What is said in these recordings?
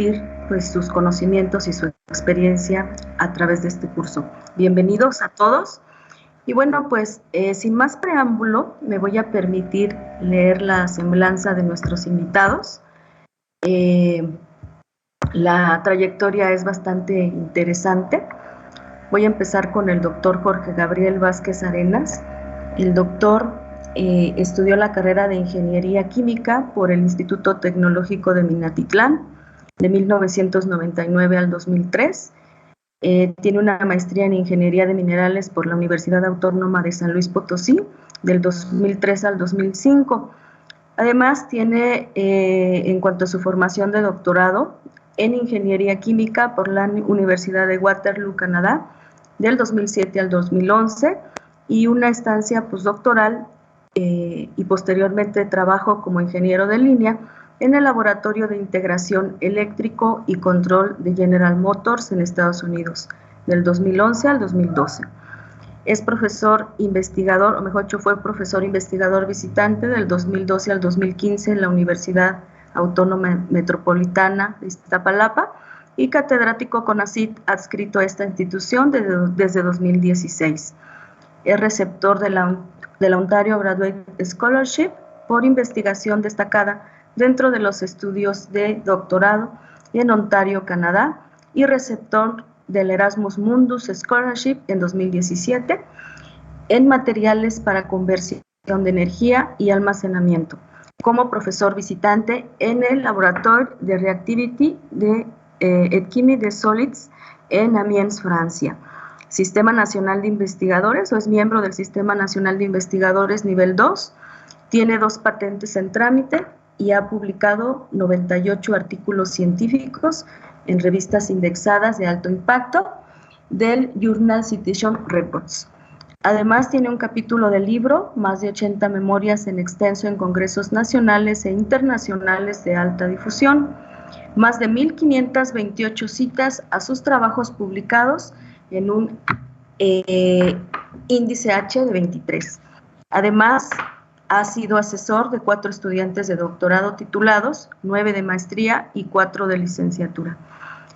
compartir pues sus conocimientos y su experiencia a través de este curso. Bienvenidos a todos. Y bueno, pues sin más preámbulo, me voy a permitir leer la semblanza de nuestros invitados. La trayectoria es bastante interesante. Voy a empezar con el doctor Jorge Gabriel Vázquez Arenas. El doctor estudió la carrera de Ingeniería Química por el Instituto Tecnológico de Minatitlán de 1999 al 2003. Tiene una maestría en Ingeniería de Minerales por la Universidad Autónoma de San Luis Potosí del 2003 al 2005. Además, tiene, en cuanto a su formación de doctorado, en Ingeniería Química por la Universidad de Waterloo, Canadá, del 2007 al 2011, y una estancia postdoctoral y posteriormente trabajo como ingeniero de línea en el Laboratorio de Integración Eléctrico y Control de General Motors en Estados Unidos, del 2011 al 2012. Es profesor investigador, o mejor dicho, fue profesor investigador visitante del 2012 al 2015 en la Universidad Autónoma Metropolitana de Iztapalapa y catedrático CONACYT adscrito a esta institución desde 2016. Es receptor de la Ontario Graduate Scholarship por investigación destacada dentro de los estudios de doctorado en Ontario, Canadá, y receptor del Erasmus Mundus Scholarship en 2017 en materiales para conversión de energía y almacenamiento, como profesor visitante en el Laboratorio de Reactivity de Chimie de Solids en Amiens, Francia. Sistema Nacional de Investigadores, o es miembro del Sistema Nacional de Investigadores nivel 2, tiene 2 patentes en trámite y ha publicado 98 artículos científicos en revistas indexadas de alto impacto del Journal Citation Reports. Además, tiene un capítulo del libro, más de 80 memorias en extenso en congresos nacionales e internacionales de alta difusión, más de 1,528 citas a sus trabajos publicados en un índice H de 23. Además, ha sido asesor de 4 estudiantes de doctorado titulados, 9 de maestría y 4 de licenciatura.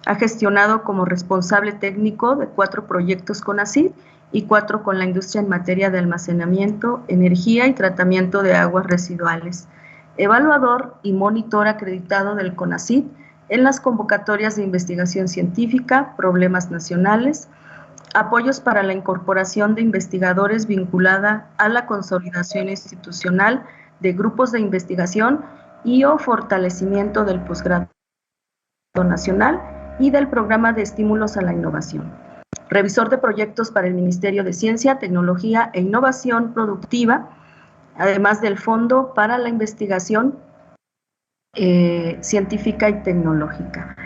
Ha gestionado como responsable técnico de 4 proyectos CONACYT y 4 con la industria en materia de almacenamiento, energía y tratamiento de aguas residuales. Evaluador y monitor acreditado del CONACYT en las convocatorias de investigación científica, problemas nacionales, apoyos para la incorporación de investigadores vinculada a la consolidación institucional de grupos de investigación y o fortalecimiento del posgrado nacional y del programa de estímulos a la innovación. Revisor de proyectos para el Ministerio de Ciencia, Tecnología e Innovación Productiva, además del Fondo para la Investigación Científica y Tecnológica,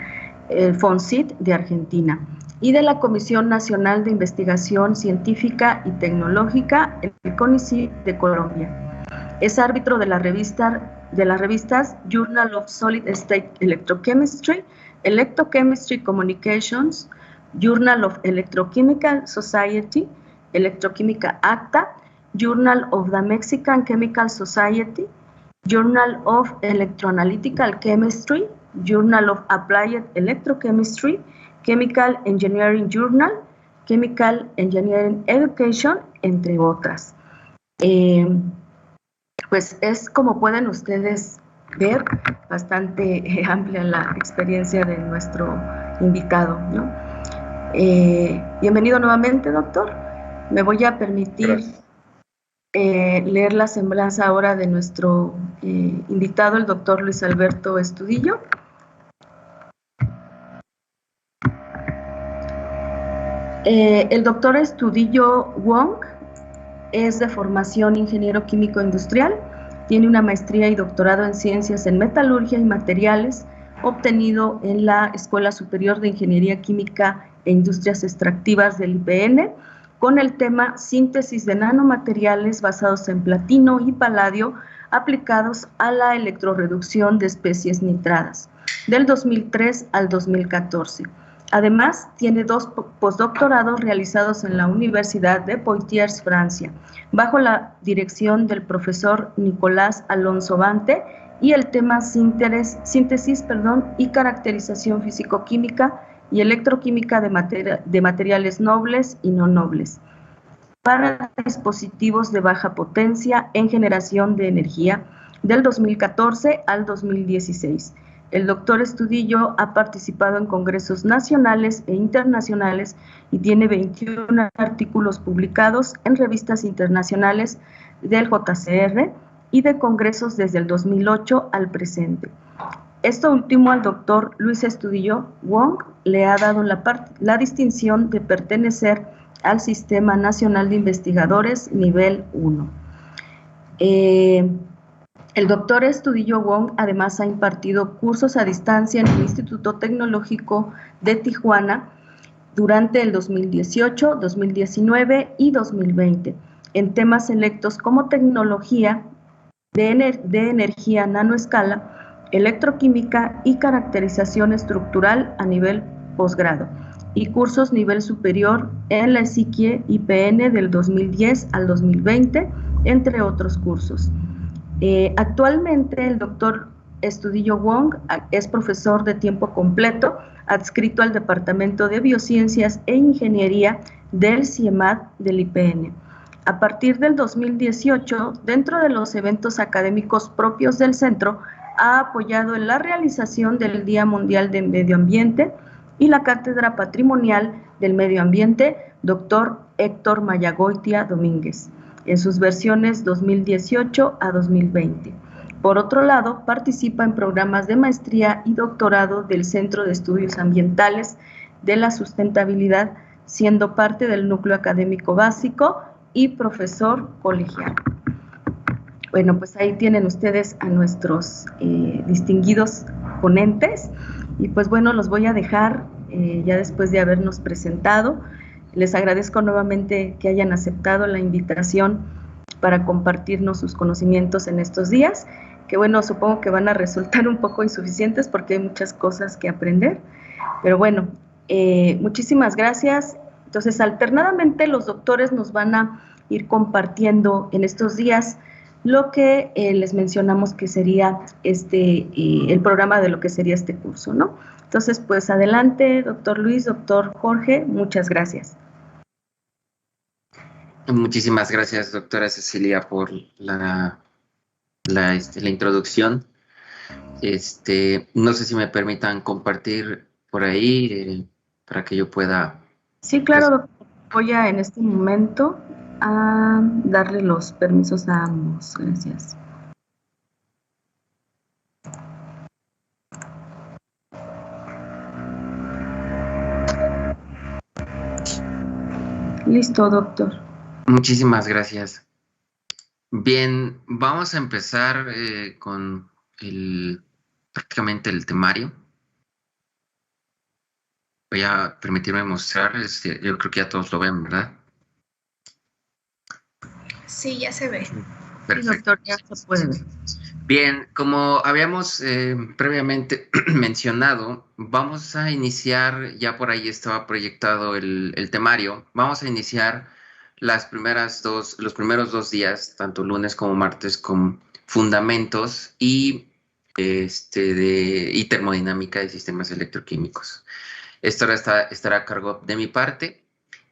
el FONCIT de Argentina, y de la Comisión Nacional de Investigación Científica y Tecnológica, el CONICYT de Colombia. Es árbitro de las revistas Journal of Solid State Electrochemistry, Electrochemistry Communications, Journal of Electrochemical Society, Electroquímica Acta, Journal of the Mexican Chemical Society, Journal of Electroanalytical Chemistry, Journal of Applied Electrochemistry, Chemical Engineering Journal, Chemical Engineering Education, entre otras. Pues es, como pueden ustedes ver, bastante amplia la experiencia de nuestro invitado, ¿no? Bienvenido nuevamente, doctor. Me voy a permitir leer la semblanza ahora de nuestro invitado, el doctor Luis Alberto Estudillo. El doctor Estudillo Wong es de formación ingeniero químico industrial, tiene una maestría y doctorado en ciencias en metalurgia y materiales, obtenido en la Escuela Superior de Ingeniería Química e Industrias Extractivas del IPN, con el tema Síntesis de nanomateriales basados en platino y paladio aplicados a la electrorreducción de especies nitradas, del 2003 al 2014. Además, tiene 2 postdoctorados realizados en la Universidad de Poitiers, Francia, bajo la dirección del profesor Nicolás Alonso Bante y el tema síntesis y caracterización físico-química y electroquímica de materiales nobles y no nobles para dispositivos de baja potencia en generación de energía del 2014 al 2016. El doctor Estudillo ha participado en congresos nacionales e internacionales y tiene 21 artículos publicados en revistas internacionales del JCR y de congresos desde el 2008 al presente. Esto último al doctor Luis Estudillo Wong le ha dado la distinción de pertenecer al Sistema Nacional de Investigadores Nivel 1. El doctor Estudillo Wong además ha impartido cursos a distancia en el Instituto Tecnológico de Tijuana durante el 2018, 2019 y 2020 en temas selectos como tecnología de energía nanoescala, electroquímica y caracterización estructural a nivel posgrado y cursos nivel superior en la SICIE IPN del 2010 al 2020, entre otros cursos. Actualmente el doctor Estudillo Wong es profesor de tiempo completo, adscrito al Departamento de Biociencias e Ingeniería del CIEMAT del IPN. A partir del 2018, dentro de los eventos académicos propios del centro, ha apoyado en la realización del Día Mundial del Medio Ambiente y la Cátedra Patrimonial del Medio Ambiente, Dr. Héctor Mayagoitia Domínguez, en sus versiones 2018 a 2020. Por otro lado, participa en programas de maestría y doctorado del Centro de Estudios Ambientales de la Sustentabilidad, siendo parte del núcleo académico básico y profesor colegial. Bueno, pues ahí tienen ustedes a nuestros distinguidos ponentes y pues bueno, los voy a dejar ya después de habernos presentado. Les agradezco nuevamente que hayan aceptado la invitación para compartirnos sus conocimientos en estos días, que bueno, supongo que van a resultar un poco insuficientes porque hay muchas cosas que aprender, pero bueno, muchísimas gracias. Entonces, alternadamente los doctores nos van a ir compartiendo en estos días lo que les mencionamos que sería el programa de lo que sería este curso, ¿no? Entonces, pues adelante, doctor Luis, doctor Jorge, muchas gracias. Muchísimas gracias, doctora Cecilia, por la introducción. No sé si me permitan compartir por ahí para que yo pueda... Sí, claro, doctor. Voy a en este momento a darle los permisos a ambos. Gracias. Listo, doctor. Muchísimas gracias. Bien, vamos a empezar con prácticamente el temario. Voy a permitirme mostrar, yo creo que ya todos lo ven, ¿verdad? Sí, ya se ve. Perfecto. Sí, doctor, ya se puede ver. Bien, como habíamos previamente mencionado, vamos a iniciar, ya por ahí estaba proyectado el temario, vamos a iniciar los primeros 2 días, tanto lunes como martes, con fundamentos y termodinámica de sistemas electroquímicos. Esto estará a cargo de mi parte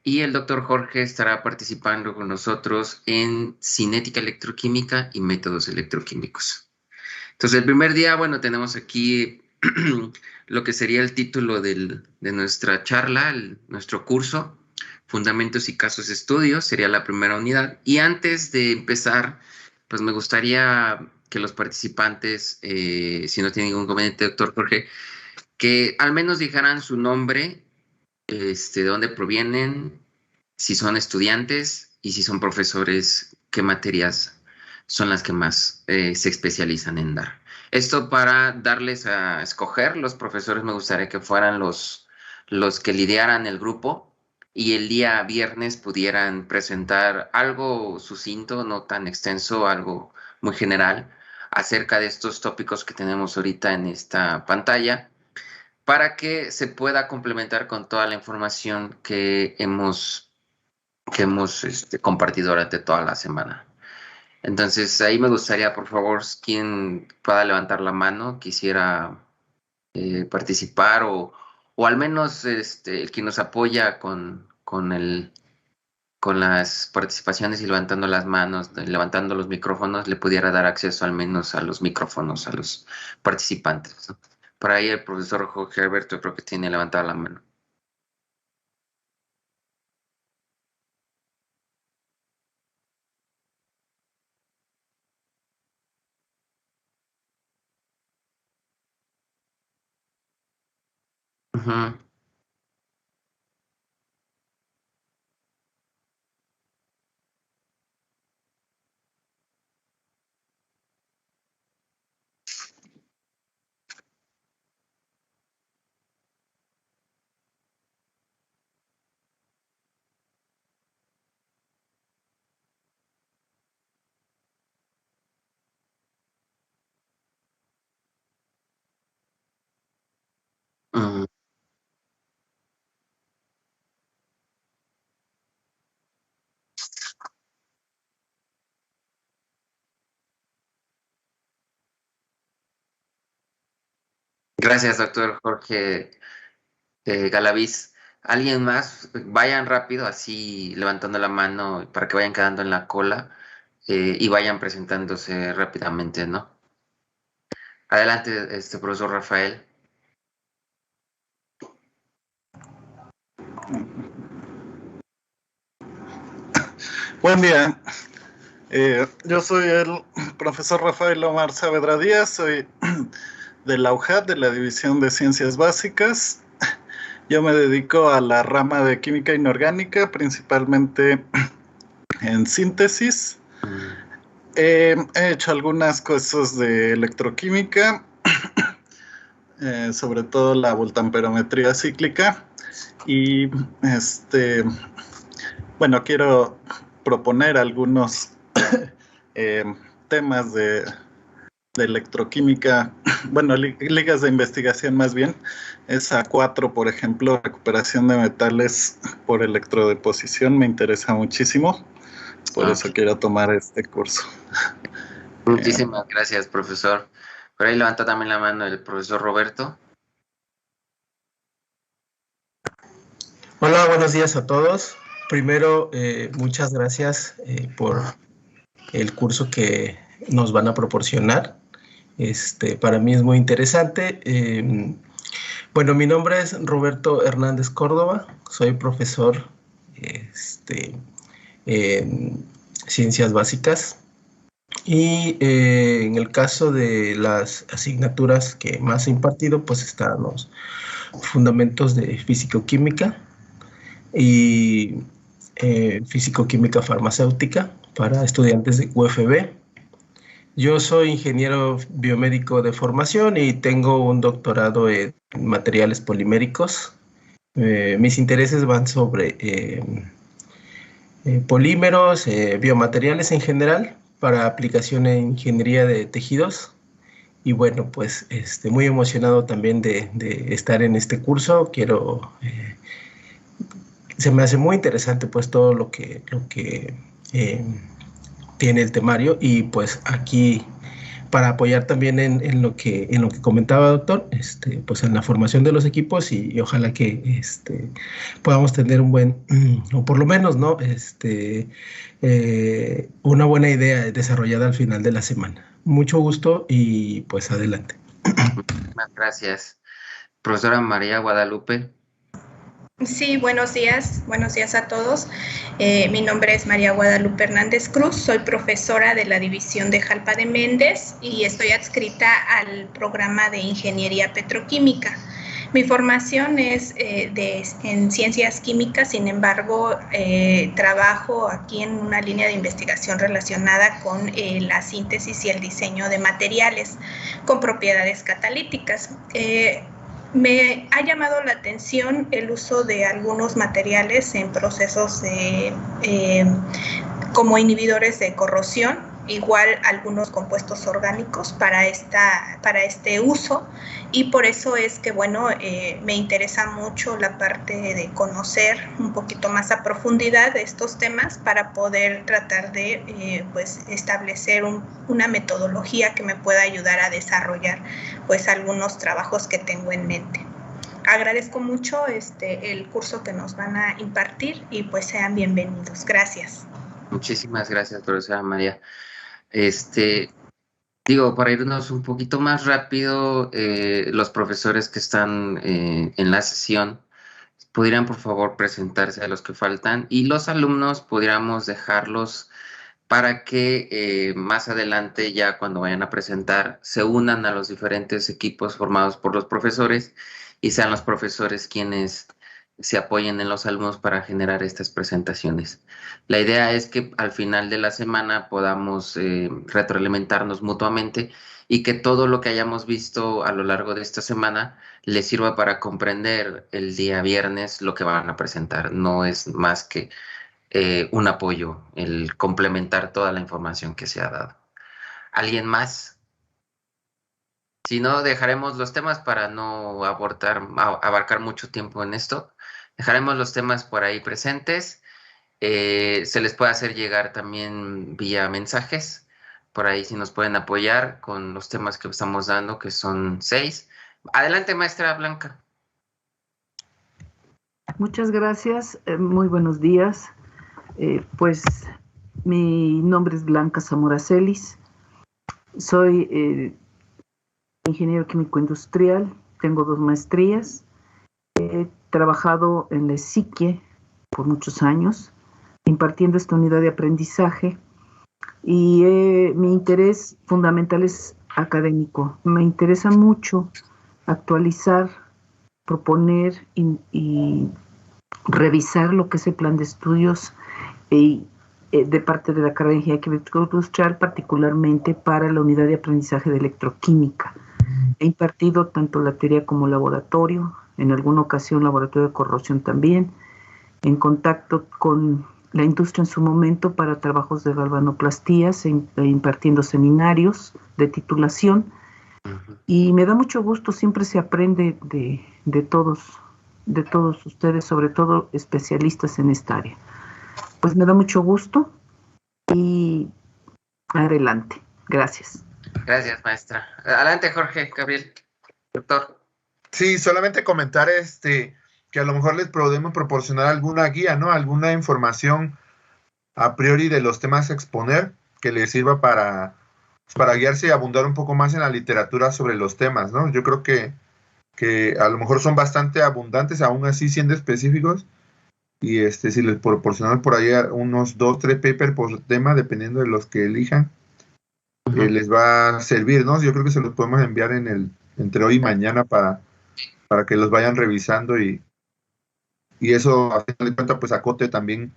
y el doctor Jorge estará participando con nosotros en cinética electroquímica y métodos electroquímicos. Entonces, el primer día, bueno, tenemos aquí lo que sería el título de nuestra charla, nuestro curso, Fundamentos y Casos de Estudio, sería la primera unidad. Y antes de empezar, pues me gustaría que los participantes, si no tienen ningún inconveniente, doctor Jorge, que al menos dijeran su nombre, de dónde provienen, si son estudiantes y si son profesores, qué materias son las que más se especializan en dar. Esto para darles a escoger. Los profesores me gustaría que fueran los que lidiaran el grupo y el día viernes pudieran presentar algo sucinto, no tan extenso, algo muy general, acerca de estos tópicos que tenemos ahorita en esta pantalla, para que se pueda complementar con toda la información que hemos compartido durante toda la semana. Entonces, ahí me gustaría, por favor, quien pueda levantar la mano, quisiera participar o al menos el que nos apoya con las participaciones y levantando las manos, levantando los micrófonos, le pudiera dar acceso al menos a los micrófonos a los participantes, ¿no? Por ahí el profesor Jorge Alberto creo que tiene levantada la mano. Ujú. Mm, Gracias, doctor Jorge Galaviz. ¿Alguien más? Vayan rápido, así levantando la mano para que vayan quedando en la cola y vayan presentándose rápidamente, ¿no? Adelante, profesor Rafael. Buen día. Yo soy el profesor Rafael Omar Saavedra Díaz, soy de la UJAT, de la División de Ciencias Básicas. Yo me dedico a la rama de química inorgánica, principalmente en síntesis. He hecho algunas cosas de electroquímica, sobre todo la voltamperometría cíclica. Y bueno, quiero proponer algunos temas de electroquímica, bueno, ligas de investigación más bien. Es A4, por ejemplo, recuperación de metales por electrodeposición, me interesa muchísimo, por eso quiero tomar este curso. Muchísimas gracias, profesor. Por ahí levanta también la mano el profesor Roberto. Hola, buenos días a todos. Primero, muchas gracias por el curso que nos van a proporcionar. Para mí es muy interesante. Bueno, mi nombre es Roberto Hernández Córdoba, soy profesor en Ciencias Básicas y en el caso de las asignaturas que más he impartido, pues están los fundamentos de físico-química y físico-química farmacéutica para estudiantes de UFB. Yo soy ingeniero biomédico de formación y tengo un doctorado en materiales poliméricos. Mis intereses van sobre polímeros, biomateriales en general, para aplicación en ingeniería de tejidos. Y bueno, pues muy emocionado también de estar en este curso. Se me hace muy interesante pues todo lo que tiene el temario, y pues aquí para apoyar también en lo que comentaba, doctor, pues en la formación de los equipos y ojalá que podamos tener un buen, o por lo menos, ¿no? Una buena idea desarrollada al final de la semana. Mucho gusto y pues adelante. Muchas gracias. Profesora María Guadalupe. Sí, buenos días a todos. Mi nombre es María Guadalupe Hernández Cruz, soy profesora de la División de Jalpa de Méndez y estoy adscrita al programa de Ingeniería Petroquímica. Mi formación es en Ciencias Químicas, sin embargo, trabajo aquí en una línea de investigación relacionada con la síntesis y el diseño de materiales con propiedades catalíticas. Me ha llamado la atención el uso de algunos materiales en procesos como inhibidores de corrosión. igual algunos compuestos orgánicos para este uso, y por eso es que, bueno, me interesa mucho la parte de conocer un poquito más a profundidad de estos temas para poder tratar de pues establecer una metodología que me pueda ayudar a desarrollar pues algunos trabajos que tengo en mente. Agradezco mucho el curso que nos van a impartir y pues sean bienvenidos. Gracias. Muchísimas gracias, profesora María. Para irnos un poquito más rápido, los profesores que están en la sesión podrían, por favor, presentarse a los que faltan, y los alumnos podríamos dejarlos para que más adelante, ya cuando vayan a presentar, se unan a los diferentes equipos formados por los profesores y sean los profesores quienes se apoyen en los alumnos para generar estas presentaciones. La idea es que al final de la semana podamos retroalimentarnos mutuamente y que todo lo que hayamos visto a lo largo de esta semana les sirva para comprender el día viernes lo que van a presentar. No es más que un apoyo, el complementar toda la información que se ha dado. ¿Alguien más? Si no, dejaremos los temas para no abarcar mucho tiempo en esto. Dejaremos los temas por ahí presentes. Se les puede hacer llegar también vía mensajes. Por ahí si nos pueden apoyar con los temas que estamos dando, que son 6. Adelante, maestra Blanca. Muchas gracias. Muy buenos días. Pues mi nombre es Blanca Zamora Celis. Soy ingeniero químico industrial. Tengo 2 maestrías. He trabajado en la ESIQUIE por muchos años, impartiendo esta unidad de aprendizaje, y mi interés fundamental es académico. Me interesa mucho actualizar, proponer y revisar lo que es el plan de estudios de parte de la carrera de Ingeniería Química Industrial, particularmente para la unidad de aprendizaje de electroquímica. He impartido tanto la teoría como laboratorio, en alguna ocasión laboratorio de corrosión también, en contacto con la industria en su momento para trabajos de galvanoplastías, impartiendo seminarios de titulación, y me da mucho gusto, siempre se aprende de todos ustedes, sobre todo especialistas en esta área. Pues me da mucho gusto y adelante. Gracias. Gracias, maestra. Adelante, Jorge Gabriel, doctor. Sí, solamente comentar que a lo mejor les podemos proporcionar alguna guía, ¿no? Alguna información a priori de los temas a exponer que les sirva para guiarse y abundar un poco más en la literatura sobre los temas, ¿no? Yo creo que a lo mejor son bastante abundantes, aún así siendo específicos, y si les proporcionan por ahí unos 2, 3 papers por tema, dependiendo de los que elijan, les va a servir, ¿no? Yo creo que se los podemos enviar entre hoy y mañana para que los vayan revisando y eso, a fin de cuentas, pues acote también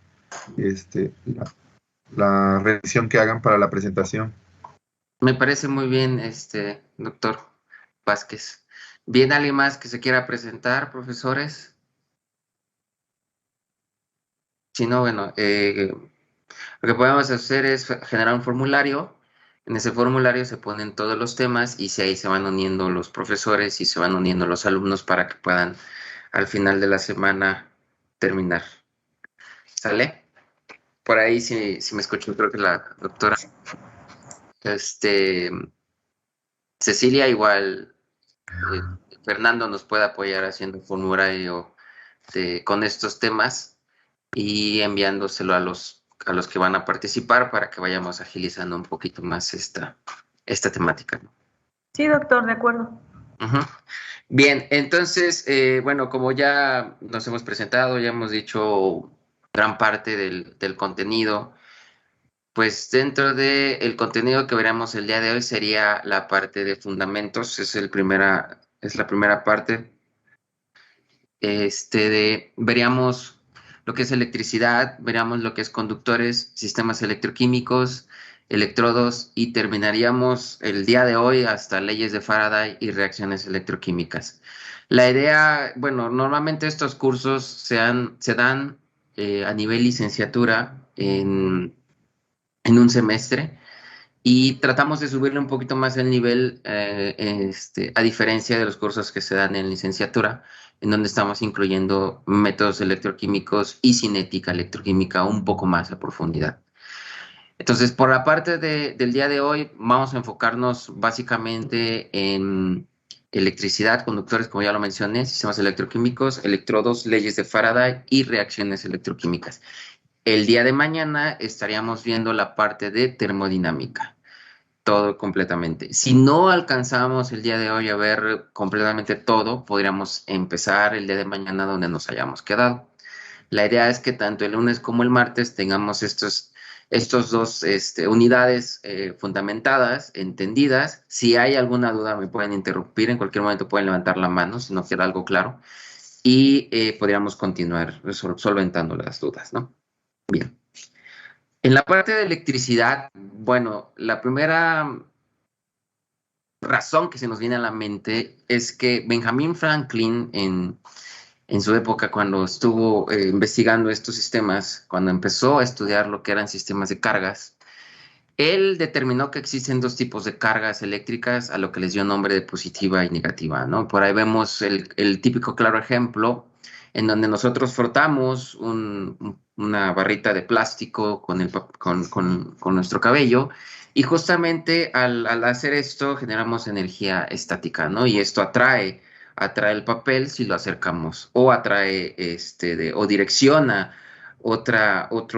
la revisión que hagan para la presentación. Me parece muy bien, doctor Vázquez. ¿Bien alguien más que se quiera presentar, profesores? Si no, bueno, lo que podemos hacer es generar un formulario. En ese formulario se ponen todos los temas y ahí se van uniendo los profesores y se van uniendo los alumnos para que puedan al final de la semana terminar. ¿Sale? Por ahí, si me escucho, creo que la doctora Cecilia, igual Fernando nos puede apoyar haciendo un formulario con estos temas y enviándoselo a los que van a participar para que vayamos agilizando un poquito más esta temática, ¿no? Sí, doctor, de acuerdo. Bien, entonces, bueno, como ya nos hemos presentado, ya hemos dicho gran parte del contenido, pues dentro del contenido que veremos el día de hoy sería la parte de fundamentos, es la primera parte. Veríamos lo que es electricidad, veríamos lo que es conductores, sistemas electroquímicos, electrodos, y terminaríamos el día de hoy hasta leyes de Faraday y reacciones electroquímicas. La idea, bueno, normalmente estos cursos se dan a nivel licenciatura en un semestre, y tratamos de subirle un poquito más el nivel, a diferencia de los cursos que se dan en licenciatura, en donde estamos incluyendo métodos electroquímicos y cinética electroquímica un poco más a profundidad. Entonces, por la parte del día de hoy, vamos a enfocarnos básicamente en electricidad, conductores, como ya lo mencioné, sistemas electroquímicos, electrodos, leyes de Faraday y reacciones electroquímicas. El día de mañana estaríamos viendo la parte de termodinámica, todo completamente. Si no alcanzamos el día de hoy a ver completamente todo, podríamos empezar el día de mañana donde nos hayamos quedado. La idea es que tanto el lunes como el martes tengamos estos dos unidades fundamentadas, entendidas. Si hay alguna duda me pueden interrumpir, en cualquier momento pueden levantar la mano si no queda algo claro y podríamos continuar solventando las dudas, ¿no? Bien. En la parte de electricidad, bueno, la primera razón que se nos viene a la mente es que Benjamin Franklin en su época, cuando estuvo investigando estos sistemas, cuando empezó a estudiar lo que eran sistemas de cargas, él determinó que existen dos tipos de cargas eléctricas a lo que les dio nombre de positiva y negativa, ¿no? Por ahí vemos el típico claro ejemplo en donde nosotros frotamos una barrita de plástico con nuestro cabello y justamente al hacer esto generamos energía estática, ¿no? Y esto atrae el papel si lo acercamos o atrae o direcciona otro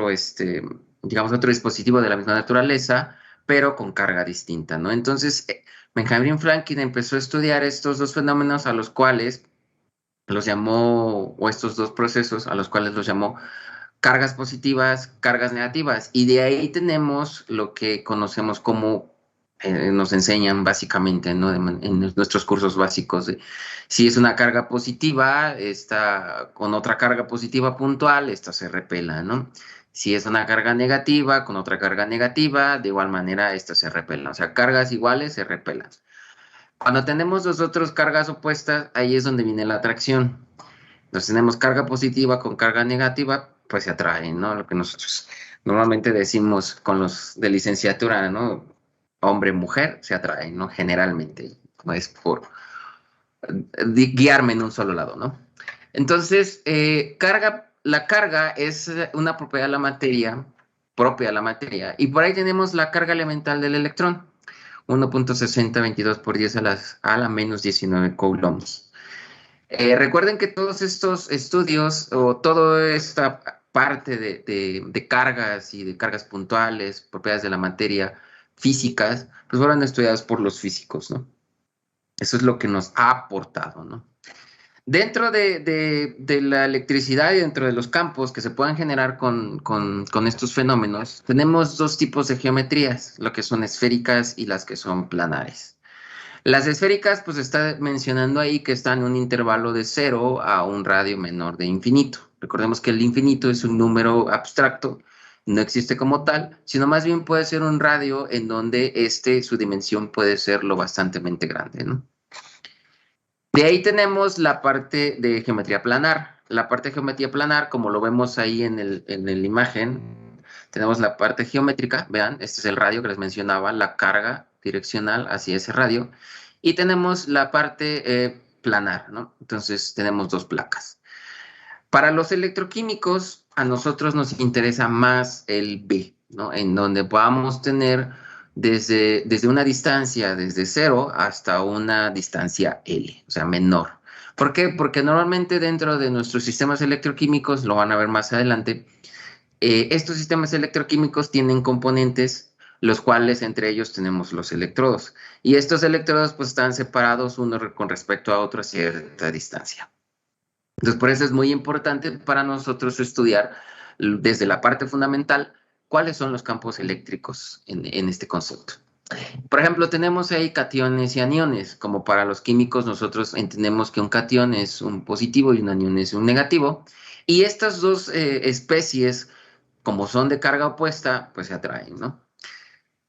dispositivo de la misma naturaleza, pero con carga distinta, ¿no? Entonces, Benjamin Franklin empezó a estudiar estos dos fenómenos a los cuales los llamó, o estos dos procesos a los cuales los llamó cargas positivas, cargas negativas, y de ahí tenemos lo que conocemos como nos enseñan básicamente, ¿no? En nuestros cursos básicos. Si es una carga positiva, está con otra carga positiva puntual, esta se repela, ¿no? Si es una carga negativa, con otra carga negativa, de igual manera, esta se repela. O sea, cargas iguales se repelan. Cuando tenemos dos otras cargas opuestas, ahí es donde viene la atracción. Entonces tenemos carga positiva con carga negativa, pues se atraen, ¿no? Lo que nosotros normalmente decimos con los de licenciatura, ¿no? Hombre, mujer, se atraen, ¿no? Generalmente, no es por guiarme en un solo lado, ¿no? Entonces, la carga es una propiedad de la materia, propia de la materia, y por ahí tenemos la carga elemental del electrón, 1.6022 por 10 a la menos 19 coulombs. Recuerden que todos estos estudios o toda esta parte de cargas y de cargas puntuales, propiedades de la materia, físicas, pues fueron estudiadas por los físicos, ¿no? Eso es lo que nos ha aportado, ¿no? Dentro de la electricidad y dentro de los campos que se puedan generar con estos fenómenos, tenemos dos tipos de geometrías, lo que son esféricas y las que son planares. Las esféricas, pues está mencionando ahí que están en un intervalo de 0 a un radio menor de infinito. Recordemos que el infinito es un número abstracto, no existe como tal, sino más bien puede ser un radio en donde su dimensión puede ser lo bastante grande, ¿no? De ahí tenemos la parte de geometría planar. La parte de geometría planar, como lo vemos ahí en la imagen, tenemos la parte geométrica, vean, este es el radio que les mencionaba, la carga direccional hacia ese radio, y tenemos la parte planar, ¿no? Entonces tenemos dos placas. Para los electroquímicos, a nosotros nos interesa más el B, ¿no? En donde podamos tener desde una distancia, desde 0 hasta una distancia L, o sea, menor. ¿Por qué? Porque normalmente dentro de nuestros sistemas electroquímicos, lo van a ver más adelante, estos sistemas electroquímicos tienen componentes, los cuales entre ellos tenemos los electrodos. Y estos electrodos pues están separados uno con respecto a otro a cierta distancia. Entonces, por eso es muy importante para nosotros estudiar desde la parte fundamental cuáles son los campos eléctricos en este concepto. Por ejemplo, tenemos ahí cationes y aniones. Como para los químicos, nosotros entendemos que un catión es un positivo y un anión es un negativo. Y estas dos especies, como son de carga opuesta, pues se atraen, ¿no?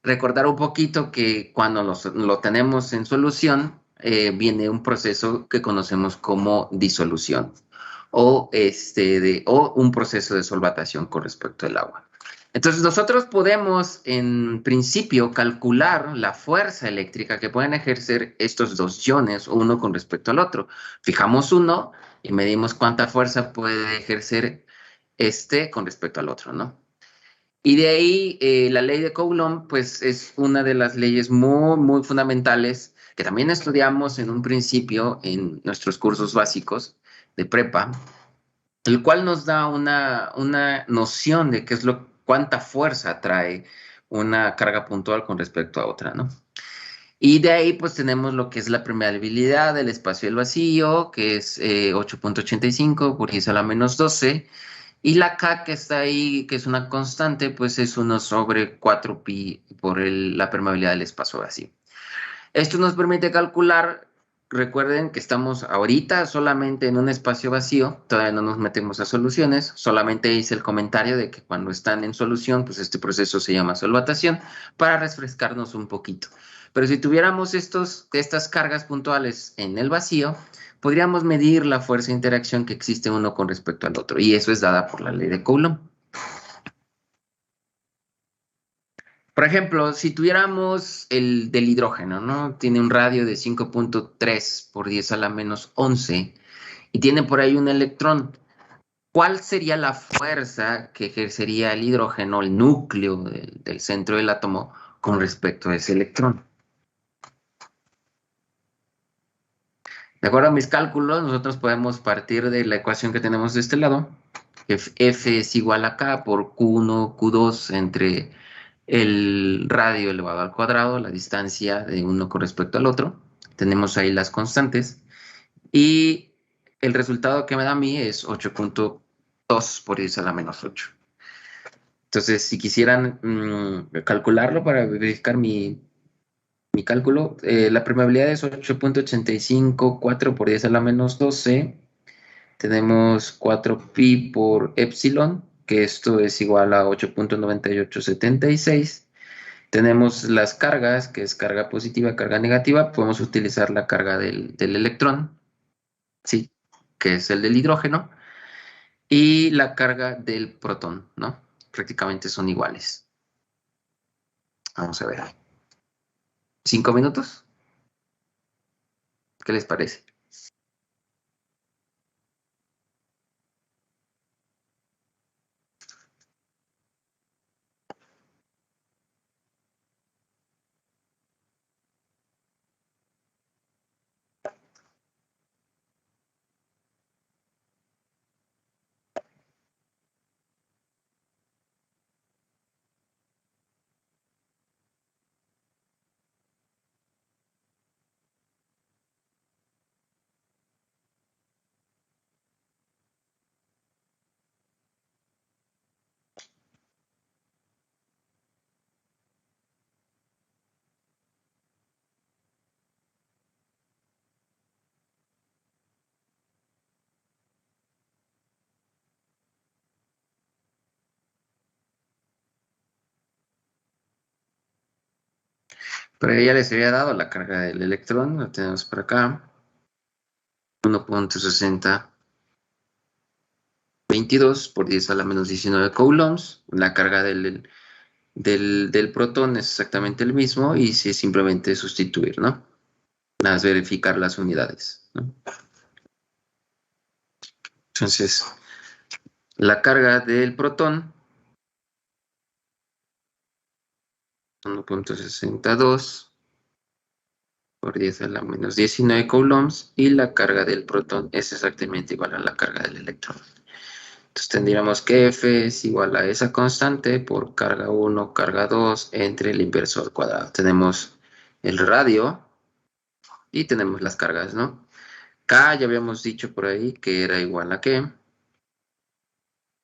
Recordar un poquito que cuando lo tenemos en solución, viene un proceso que conocemos como disolución o un proceso de solvatación con respecto al agua. Entonces nosotros podemos en principio calcular la fuerza eléctrica que pueden ejercer estos dos iones, uno con respecto al otro. Fijamos uno y medimos cuánta fuerza puede ejercer este con respecto al otro, ¿no? Y de ahí la ley de Coulomb, pues es una de las leyes muy, muy fundamentales que también estudiamos en un principio en nuestros cursos básicos de prepa, el cual nos da una noción de qué es cuánta fuerza trae una carga puntual con respecto a otra, ¿no? Y de ahí pues tenemos lo que es la permeabilidad del espacio y el vacío, que es 8.85 por 10 a la menos 12, y la K que está ahí, que es una constante, pues es 1 sobre 4pi por la permeabilidad del espacio vacío. Esto nos permite calcular, recuerden que estamos ahorita solamente en un espacio vacío, todavía no nos metemos a soluciones, solamente hice el comentario de que cuando están en solución, pues este proceso se llama solvatación, para refrescarnos un poquito. Pero si tuviéramos estas cargas puntuales en el vacío, podríamos medir la fuerza de interacción que existe uno con respecto al otro, y eso es dada por la ley de Coulomb. Por ejemplo, si tuviéramos el del hidrógeno, ¿no? Tiene un radio de 5.3 por 10 a la menos 11 y tiene por ahí un electrón. ¿Cuál sería la fuerza que ejercería el hidrógeno, el núcleo del centro del átomo, con respecto a ese electrón? De acuerdo a mis cálculos, nosotros podemos partir de la ecuación que tenemos de este lado. F es igual a K por Q1, Q2 entre el radio elevado al cuadrado, la distancia de uno con respecto al otro. Tenemos ahí las constantes. Y el resultado que me da a mí es 8.2 por 10 a la menos 8. Entonces, si quisieran calcularlo para verificar mi cálculo, la permeabilidad es 8.85, 4 por 10 a la menos 12. Tenemos 4pi por epsilon, que esto es igual a 8.9876. Tenemos las cargas, que es carga positiva, carga negativa. Podemos utilizar la carga del electrón, ¿sí? Que es el del hidrógeno. Y la carga del protón, ¿no? Prácticamente son iguales. Vamos a ver. 5 minutos. ¿Qué les parece? Pero ya les había dado la carga del electrón, lo tenemos por acá. 1.6022 por 10 a la menos 19 coulombs. La carga del protón es exactamente el mismo y si es simplemente sustituir, ¿no? Nada más verificar las unidades, ¿no? Entonces, la carga del protón 1.62 por 10 a la menos 19 coulombs y la carga del protón es exactamente igual a la carga del electrón. Entonces tendríamos que F es igual a esa constante por carga 1, carga 2 entre el inverso al cuadrado. Tenemos el radio y tenemos las cargas, ¿no? K ya habíamos dicho por ahí que era igual a ¿qué?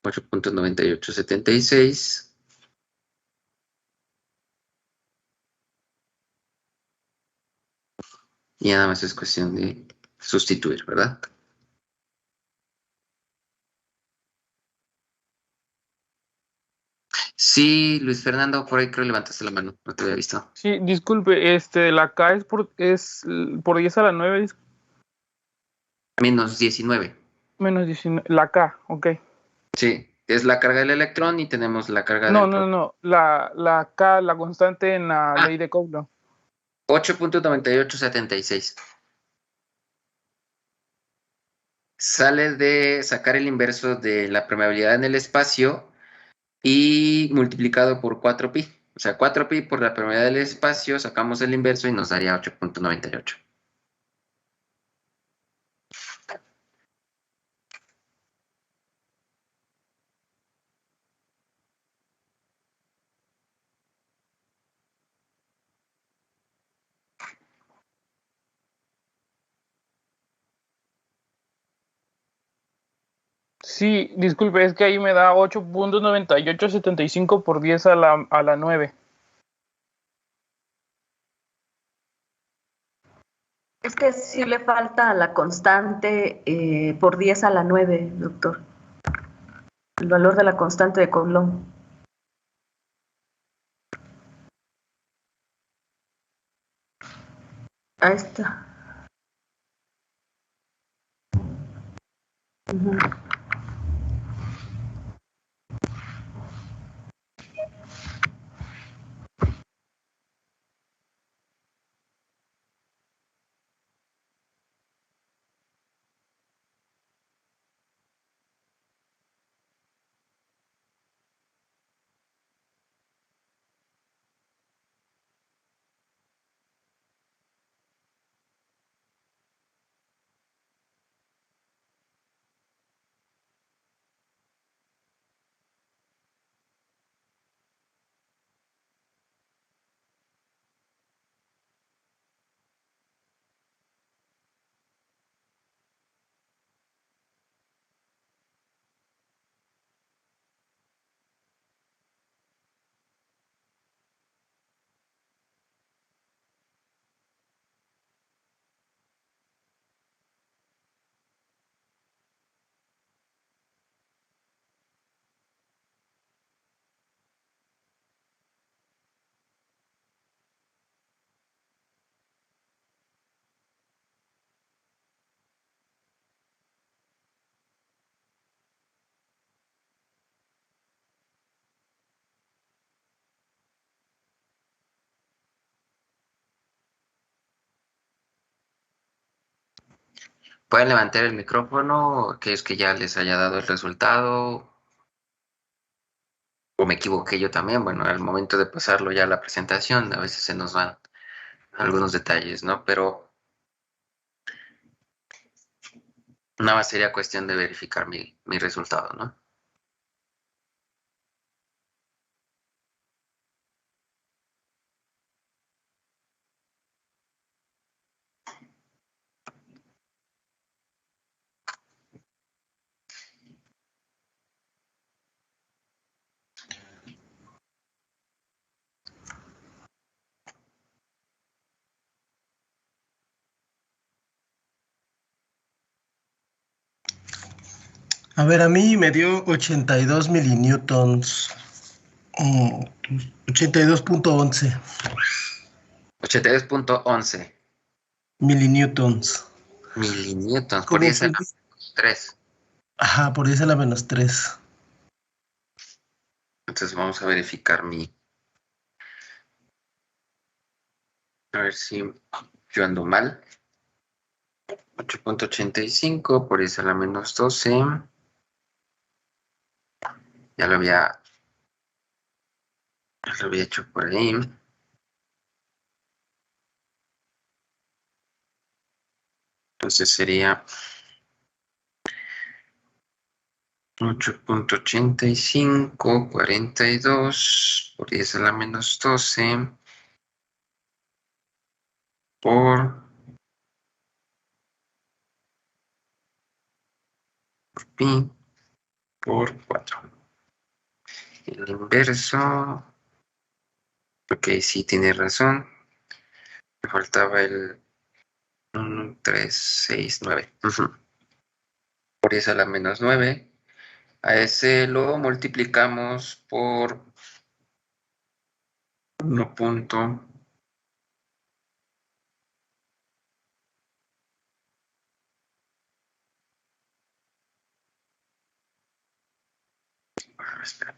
8.9876. Y nada más es cuestión de sustituir, ¿verdad? Sí, Luis Fernando, por ahí creo que levantaste la mano, no te había visto. Sí, disculpe, la K es por 10 a la 9. Menos 19. Menos 19, la K, ok. Sí, es la carga del electrón y tenemos la carga No, del no, protón. no. La K, la constante en la ley de Coulomb. 8.9876. Sale de sacar el inverso de la permeabilidad en el espacio y multiplicado por 4pi. O sea, 4pi por la permeabilidad del espacio, sacamos el inverso y nos daría 8.98. Sí, disculpe, es que ahí me da 8.9875 por 10 a la 9. Es que sí le falta la constante por 10 a la 9, doctor. El valor de la constante de Coulomb. Ahí está. Ujú. Pueden levantar el micrófono, que es que ya les haya dado el resultado, o me equivoqué yo también. Bueno, al momento de pasarlo ya a la presentación, a veces se nos van algunos detalles, ¿no? Pero nada más sería cuestión de verificar mi resultado, ¿no? A ver, a mí me dio 82 milinewtons. 82.11 82.11 milinewtons. milinewtons por Como 10 a que, la 3. ajá, por 10 a la menos 3. Entonces vamos a verificar a ver si yo ando mal. 8.85 por 10 a la menos 12. Ya lo había hecho por ahí. Entonces sería 8.85, 42 por 10 a la menos 12 por pi por 4. El inverso, ok, sí tiene razón. Me faltaba el 1, 3, 6, 9. Por 10 a la menos 9. A ese lo multiplicamos por 1. espera.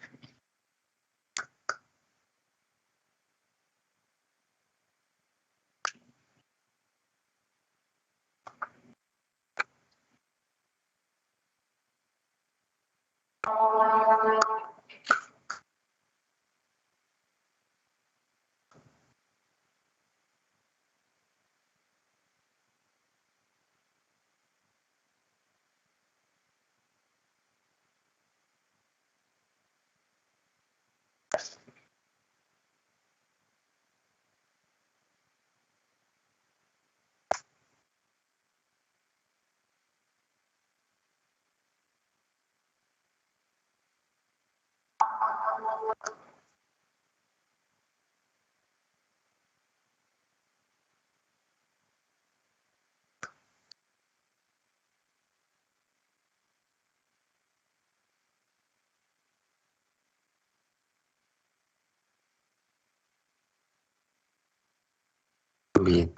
Bien.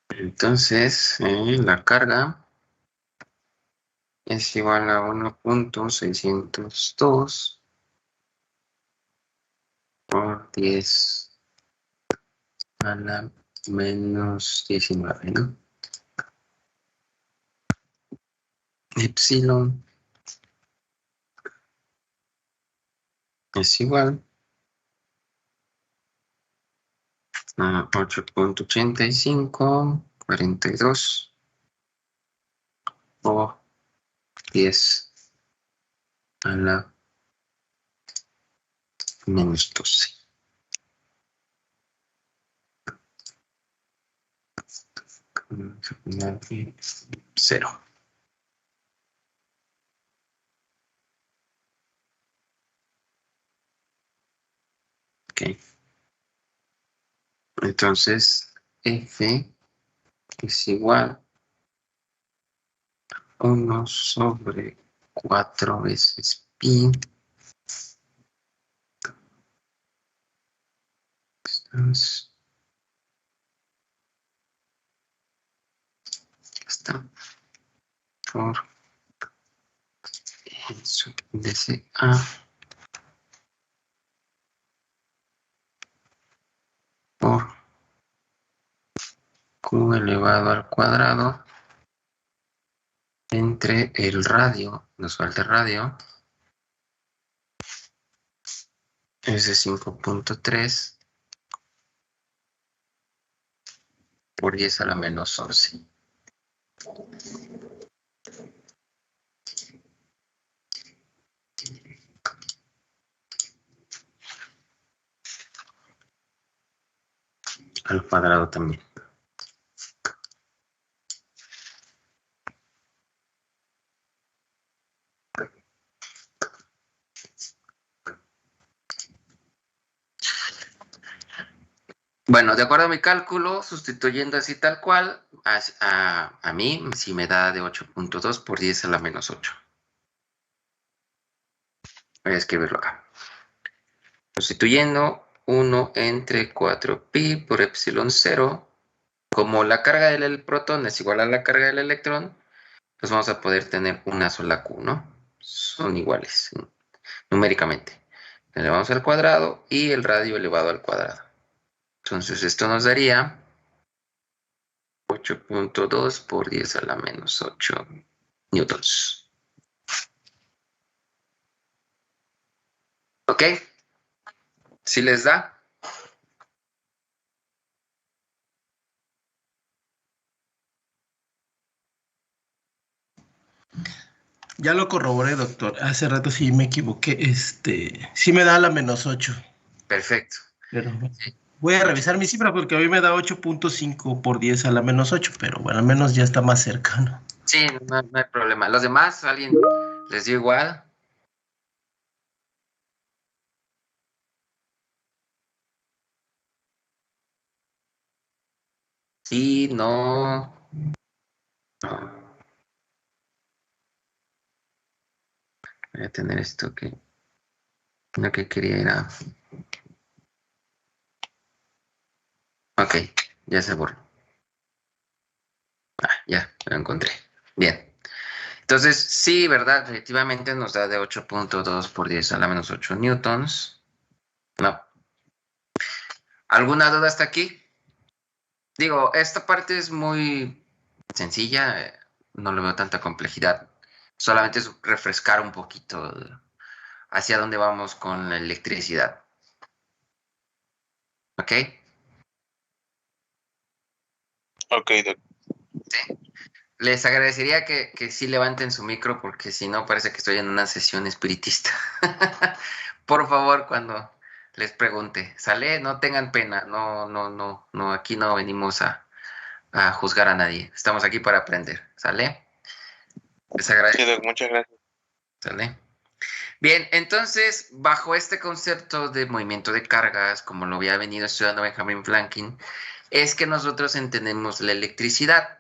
Entonces, la carga es igual a 1.602 por 10 a la menos 19, ¿no? Epsilon es igual a 8.8542 por 10 a la menos 12. Cero. Ok. Entonces, F es igual a 1 sobre 4 veces pi. Está por índice A por Q elevado al cuadrado entre el radio, nos falta el radio, es de 5.3 por 10 a la menos 11. Al cuadrado también. Bueno, de acuerdo a mi cálculo, sustituyendo así tal cual, a mí sí me da de 8.2 por 10 a la menos 8. Voy a escribirlo acá. Sustituyendo 1 entre 4pi por epsilon 0, como la carga del protón es igual a la carga del electrón, pues vamos a poder tener una sola Q, ¿no? Son iguales numéricamente. Elevamos al cuadrado y el radio elevado al cuadrado. Entonces esto nos daría 8.2 por 10 a la menos 8 newtons. ¿Ok? ¿Sí les da? Ya lo corroboré, doctor. Hace rato sí me equivoqué. Sí me da la menos 8. Perfecto. Pero Sí. voy a revisar mi cifra porque a mí me da 8.5 por 10 a la menos 8, pero bueno, al menos ya está más cercano. Sí, no hay problema. ¿Los demás, alguien les dio igual? Sí, no. No. Voy a tener esto que lo que quería era. Ok, ya se borró. Ya lo encontré. Bien. Entonces, sí, ¿verdad? Efectivamente nos da de 8.2 por 10 a la menos 8 newtons. No. ¿Alguna duda hasta aquí? Digo, esta parte es muy sencilla, no le veo tanta complejidad. Solamente es refrescar un poquito hacia dónde vamos con la electricidad. ¿Ok? Ok, Sí. Les agradecería que sí levanten su micro porque si no parece que estoy en una sesión espiritista. Por favor, cuando les pregunte, ¿sale? No tengan pena, no, aquí no venimos a juzgar a nadie. Estamos aquí para aprender, ¿sale? Les agradezco. Sí, Doc, muchas gracias. ¿Sale? Bien, entonces, bajo este concepto de movimiento de cargas, como lo había venido estudiando Benjamin Franklin, es que nosotros entendemos la electricidad.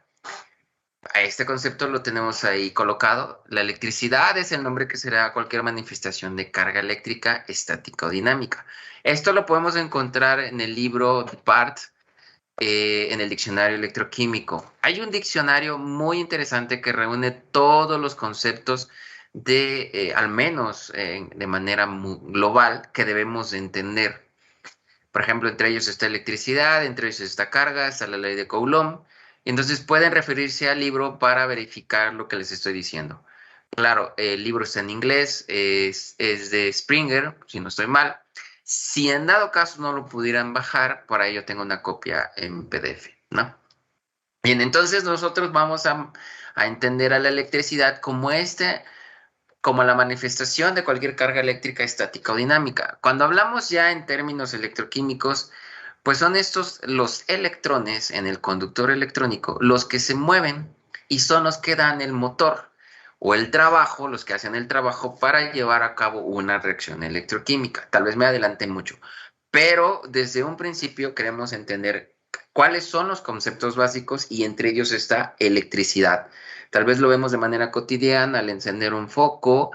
A este concepto lo tenemos ahí colocado. La electricidad es el nombre que se le da a cualquier manifestación de carga eléctrica estática o dinámica. Esto lo podemos encontrar en el libro de Part, en el diccionario electroquímico. Hay un diccionario muy interesante que reúne todos los conceptos al menos de manera global, que debemos entender. Por ejemplo, entre ellos está electricidad, entre ellos está carga, está la ley de Coulomb. Y entonces pueden referirse al libro para verificar lo que les estoy diciendo. Claro, el libro está en inglés, es de Springer, si no estoy mal. Si en dado caso no lo pudieran bajar, por ahí yo tengo una copia en PDF, ¿no? Bien, entonces nosotros vamos a entender a la electricidad como la manifestación de cualquier carga eléctrica estática o dinámica. Cuando hablamos ya en términos electroquímicos, pues son estos los electrones en el conductor electrónico los que se mueven y son los que dan el motor o el trabajo, los que hacen el trabajo para llevar a cabo una reacción electroquímica. Tal vez me adelanté mucho, pero desde un principio queremos entender cuáles son los conceptos básicos y entre ellos está electricidad. Tal vez lo vemos de manera cotidiana al encender un foco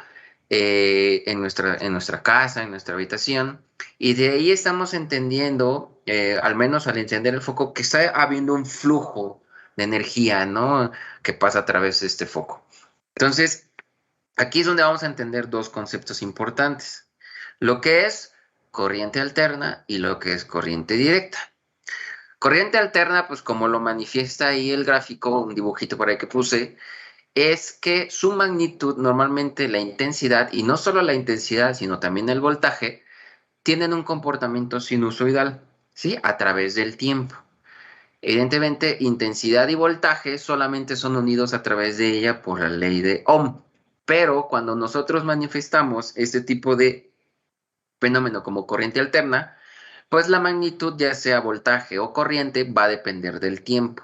en nuestra casa, en nuestra habitación, y de ahí estamos entendiendo, al menos al encender el foco, que está habiendo un flujo de energía, ¿no?, que pasa a través de este foco. Entonces, aquí es donde vamos a entender dos conceptos importantes: lo que es corriente alterna y lo que es corriente directa. Corriente alterna, pues como lo manifiesta ahí el gráfico, un dibujito por ahí que puse, es que su magnitud, normalmente la intensidad, y no solo la intensidad, sino también el voltaje, tienen un comportamiento sinusoidal, ¿sí?, a través del tiempo. Evidentemente, intensidad y voltaje solamente son unidos a través de ella por la ley de Ohm. Pero cuando nosotros manifestamos este tipo de fenómeno como corriente alterna, pues la magnitud, ya sea voltaje o corriente, va a depender del tiempo.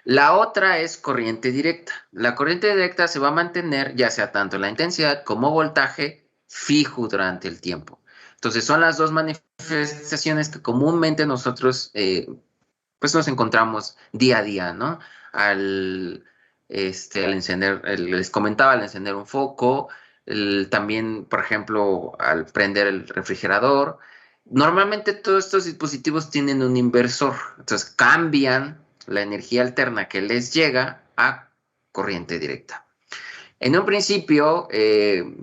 La otra es corriente directa. La corriente directa se va a mantener, ya sea tanto la intensidad como voltaje, fijo durante el tiempo. Entonces son las dos manifestaciones que comúnmente nosotros pues nos encontramos día a día, ¿no? Al encender, les comentaba, al encender un foco, también, por ejemplo, al prender el refrigerador. Normalmente todos estos dispositivos tienen un inversor, entonces cambian la energía alterna que les llega a corriente directa. En un principio,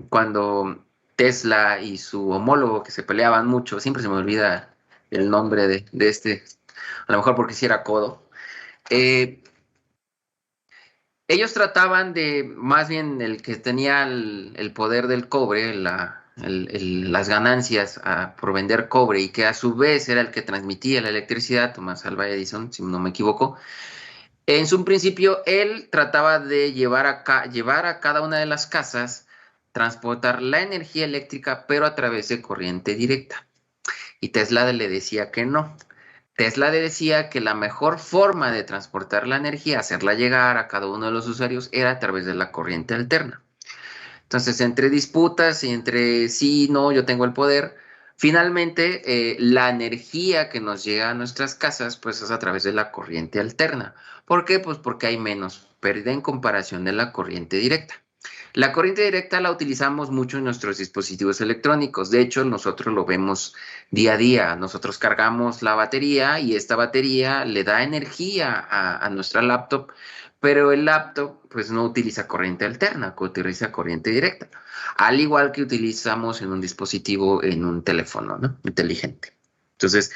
cuando Tesla y su homólogo, que se peleaban mucho, siempre se me olvida el nombre de este, a lo mejor porque sí era codo, ellos trataban de, más bien el que tenía el poder del cobre, las ganancias por vender cobre, y que a su vez era el que transmitía la electricidad, Thomas Alva Edison, si no me equivoco. En su principio, él trataba de llevar a cada una de las casas, transportar la energía eléctrica, pero a través de corriente directa. Y Tesla le decía que no. Tesla le decía que la mejor forma de transportar la energía, hacerla llegar a cada uno de los usuarios, era a través de la corriente alterna. Entonces, entre disputas y entre sí, no, yo tengo el poder, finalmente la energía que nos llega a nuestras casas, pues es a través de la corriente alterna. ¿Por qué? Pues porque hay menos pérdida en comparación de la corriente directa. La corriente directa la utilizamos mucho en nuestros dispositivos electrónicos. De hecho, nosotros lo vemos día a día. Nosotros cargamos la batería y esta batería le da energía a nuestra laptop pero el laptop pues no utiliza corriente alterna, utiliza corriente directa, al igual que utilizamos en un dispositivo, en un teléfono, ¿no? Inteligente. Entonces,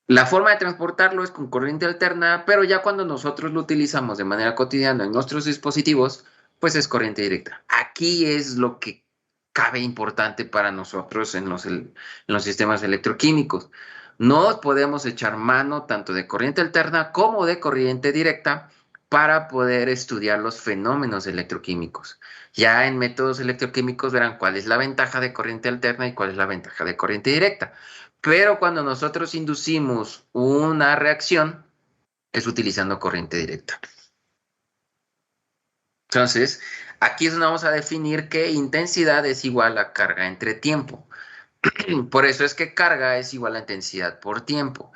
la forma de transportarlo es con corriente alterna, pero ya cuando nosotros lo utilizamos de manera cotidiana en nuestros dispositivos, pues es corriente directa. Aquí es lo que cabe importante para nosotros en los sistemas electroquímicos. No podemos echar mano tanto de corriente alterna como de corriente directa para poder estudiar los fenómenos electroquímicos. Ya en métodos electroquímicos verán cuál es la ventaja de corriente alterna y cuál es la ventaja de corriente directa. Pero cuando nosotros inducimos una reacción, es utilizando corriente directa. Entonces, aquí es donde vamos a definir que intensidad es igual a carga entre tiempo. Por eso es que carga es igual a intensidad por tiempo.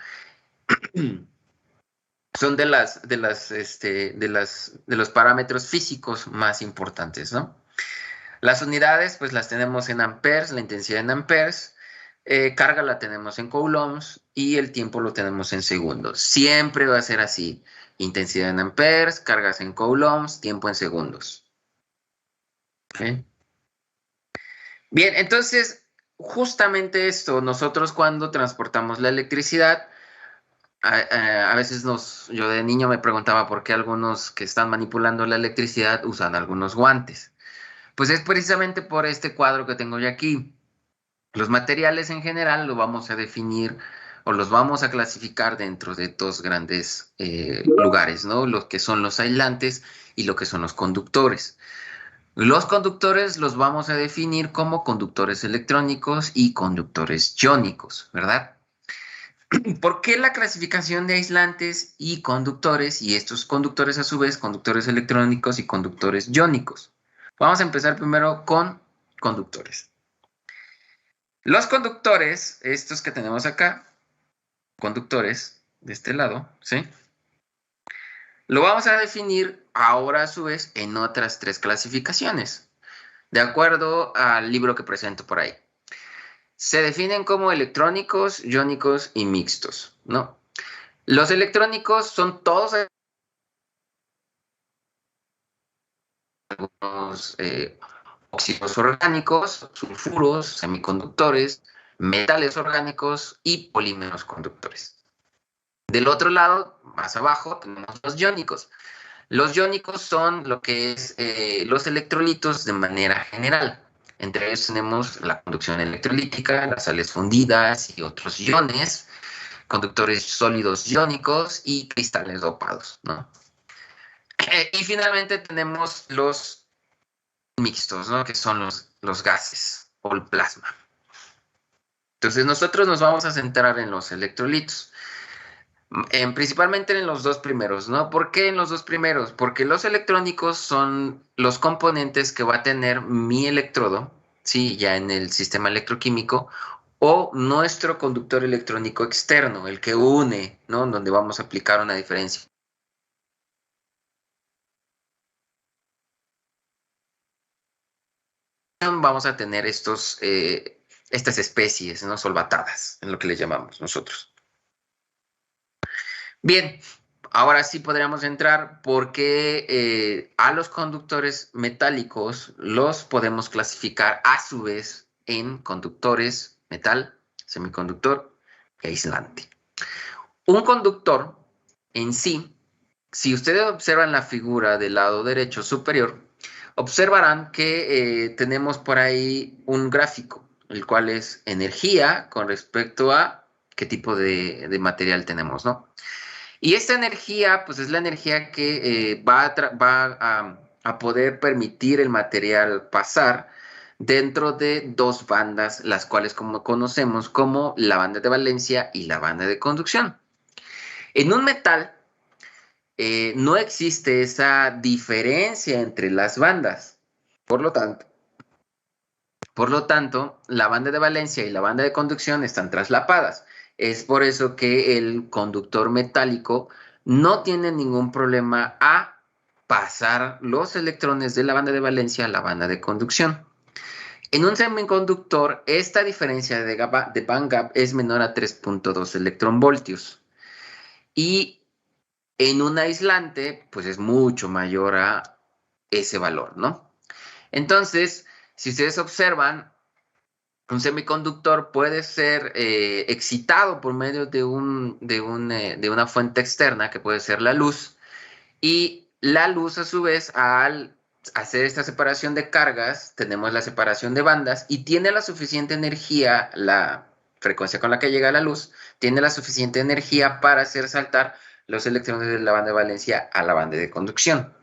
Son de los parámetros físicos más importantes, ¿no? Las unidades, pues las tenemos en amperes, la intensidad en amperes. Carga la tenemos en coulombs y el tiempo lo tenemos en segundos. Siempre va a ser así. Intensidad en amperes, cargas en coulombs, tiempo en segundos. ¿Okay? Bien, entonces, justamente esto, nosotros cuando transportamos la electricidad, a veces yo de niño me preguntaba por qué algunos que están manipulando la electricidad usan algunos guantes. Pues es precisamente por este cuadro que tengo yo aquí. Los materiales en general lo vamos a definir o los vamos a clasificar dentro de dos grandes lugares, ¿no? Los que son los aislantes y lo que son los conductores. Los conductores los vamos a definir como conductores electrónicos y conductores iónicos, ¿verdad? ¿Por qué la clasificación de aislantes y conductores y estos conductores a su vez conductores electrónicos y conductores iónicos? Vamos a empezar primero con conductores. Los conductores, estos que tenemos acá, conductores de este lado, ¿sí? Lo vamos a definir ahora a su vez en otras tres clasificaciones, de acuerdo al libro que presento por ahí. Se definen como electrónicos, iónicos y mixtos, ¿no? Los electrónicos son todos algunos óxidos orgánicos, sulfuros, semiconductores, metales orgánicos y polímeros conductores. Del otro lado, más abajo, tenemos los iónicos. Los iónicos son lo que es los electrolitos de manera general. Entre ellos tenemos la conducción electrolítica, las sales fundidas y otros iones, conductores sólidos iónicos y cristales dopados, ¿no? Y finalmente tenemos los mixtos, ¿no? Que son los gases o el plasma. Entonces nosotros nos vamos a centrar en los electrolitos, principalmente en los dos primeros, ¿no? ¿Por qué en los dos primeros? Porque los electrónicos son los componentes que va a tener mi electrodo, ¿sí? Ya en el sistema electroquímico, o nuestro conductor electrónico externo, el que une, ¿no? Donde vamos a aplicar una diferencia. Vamos a tener estas especies, ¿no? Solvatadas, en lo que le llamamos nosotros. Bien, ahora sí podríamos entrar porque a los conductores metálicos los podemos clasificar a su vez en conductores, metal, semiconductor e aislante. Un conductor en sí, si ustedes observan la figura del lado derecho superior, observarán que tenemos por ahí un gráfico, el cual es energía con respecto a qué tipo de material tenemos, ¿no? Y esta energía, pues es la energía que va a poder permitir el material pasar dentro de dos bandas, las cuales como conocemos como la banda de valencia y la banda de conducción. En un metal no existe esa diferencia entre las bandas. Por lo tanto, la banda de valencia y la banda de conducción están traslapadas. Es por eso que el conductor metálico no tiene ningún problema a pasar los electrones de la banda de valencia a la banda de conducción. En un semiconductor, esta diferencia de band gap es menor a 3.2 electronvoltios. Y En un aislante, pues es mucho mayor a ese valor, ¿no? Entonces, si ustedes observan, un semiconductor puede ser excitado por medio de una fuente externa, que puede ser la luz, y la luz, a su vez, al hacer esta separación de cargas, tenemos la separación de bandas y tiene la suficiente energía, la frecuencia con la que llega la luz, tiene la suficiente energía para hacer saltar los electrones de la banda de valencia a la banda de conducción.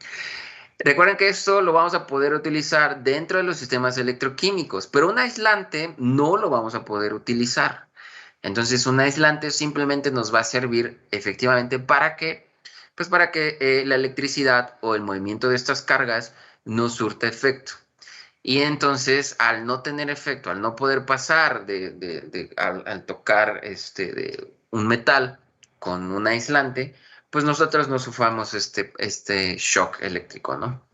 Recuerden que esto lo vamos a poder utilizar dentro de los sistemas electroquímicos, pero un aislante no lo vamos a poder utilizar. Entonces, un aislante simplemente nos va a servir efectivamente para que, pues para que la electricidad o el movimiento de estas cargas no surta efecto. Y entonces, al no tener efecto, al no poder pasar al tocar de un metal con un aislante, pues nosotros no suframos este shock eléctrico, ¿no?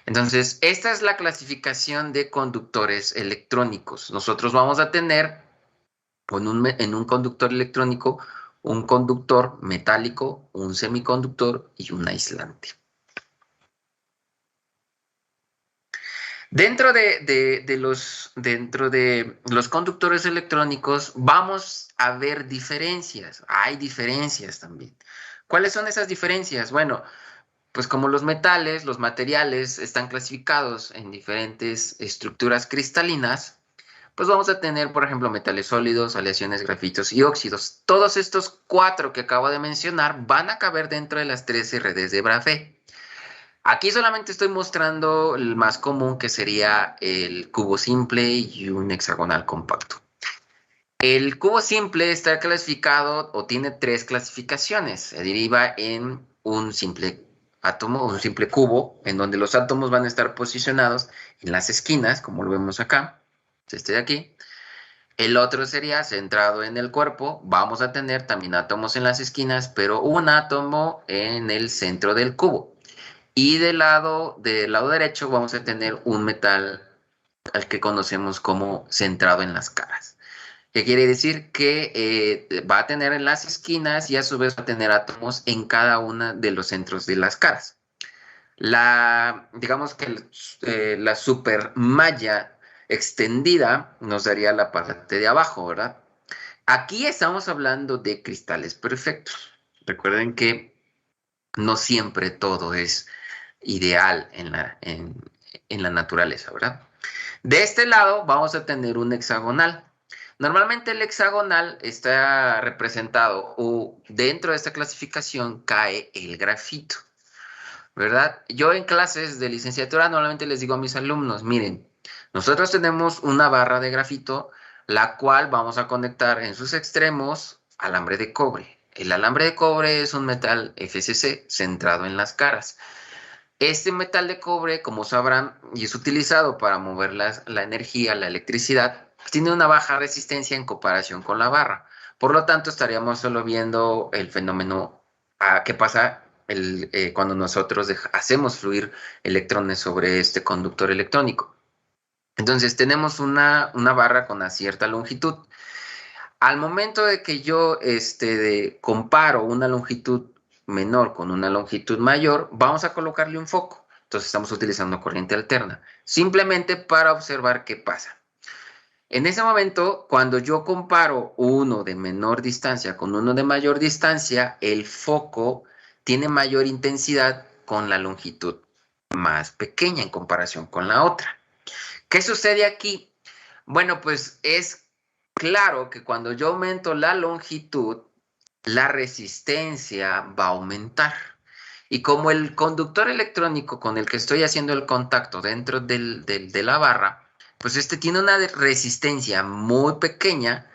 Entonces, esta es la clasificación de conductores electrónicos. Nosotros vamos a tener en un conductor electrónico un conductor metálico, un semiconductor y un aislante. Dentro de los conductores electrónicos vamos a ver diferencias. Hay diferencias también. ¿Cuáles son esas diferencias? Bueno, pues como los materiales están clasificados en diferentes estructuras cristalinas, pues vamos a tener, por ejemplo, metales sólidos, aleaciones, grafitos y óxidos. Todos estos 4 que acabo de mencionar van a caber dentro de las 13 redes de Bravais. Aquí solamente estoy mostrando el más común, que sería el cubo simple y un hexagonal compacto. El cubo simple está clasificado o tiene 3 clasificaciones. Se deriva en un simple átomo, un simple cubo, en donde los átomos van a estar posicionados en las esquinas, como lo vemos acá, este de aquí. El otro sería centrado en el cuerpo. Vamos a tener también átomos en las esquinas, pero un átomo en el centro del cubo. Y del lado derecho vamos a tener un metal al que conocemos como centrado en las caras. ¿Qué quiere decir? Que va a tener en las esquinas y a su vez va a tener átomos en cada uno de los centros de las caras. Digamos que la supermalla extendida nos daría la parte de abajo, ¿verdad? Aquí estamos hablando de cristales perfectos. Recuerden que no siempre todo es ideal en la naturaleza, ¿verdad? De este lado vamos a tener un hexagonal. Normalmente el hexagonal está representado, o dentro de esta clasificación cae el grafito, ¿verdad? Yo en clases de licenciatura normalmente les digo a mis alumnos, miren, nosotros tenemos una barra de grafito, la cual vamos a conectar en sus extremos alambre de cobre. El alambre de cobre es un metal FCC centrado en las caras. Este metal de cobre, como sabrán, y es utilizado para mover la energía, la electricidad, tiene una baja resistencia en comparación con la barra. Por lo tanto, estaríamos solo viendo el fenómeno que pasa cuando nosotros hacemos fluir electrones sobre este conductor electrónico. Entonces, tenemos una barra con una cierta longitud. Al momento de que yo comparo una longitud menor con una longitud mayor, vamos a colocarle un foco. Entonces estamos utilizando corriente alterna, simplemente para observar qué pasa. En ese momento, cuando yo comparo uno de menor distancia con uno de mayor distancia, el foco tiene mayor intensidad con la longitud más pequeña en comparación con la otra. ¿Qué sucede aquí? Bueno, pues es claro que cuando yo aumento la longitud, la resistencia va a aumentar. Y como el conductor electrónico con el que estoy haciendo el contacto dentro de la barra, pues tiene una resistencia muy pequeña,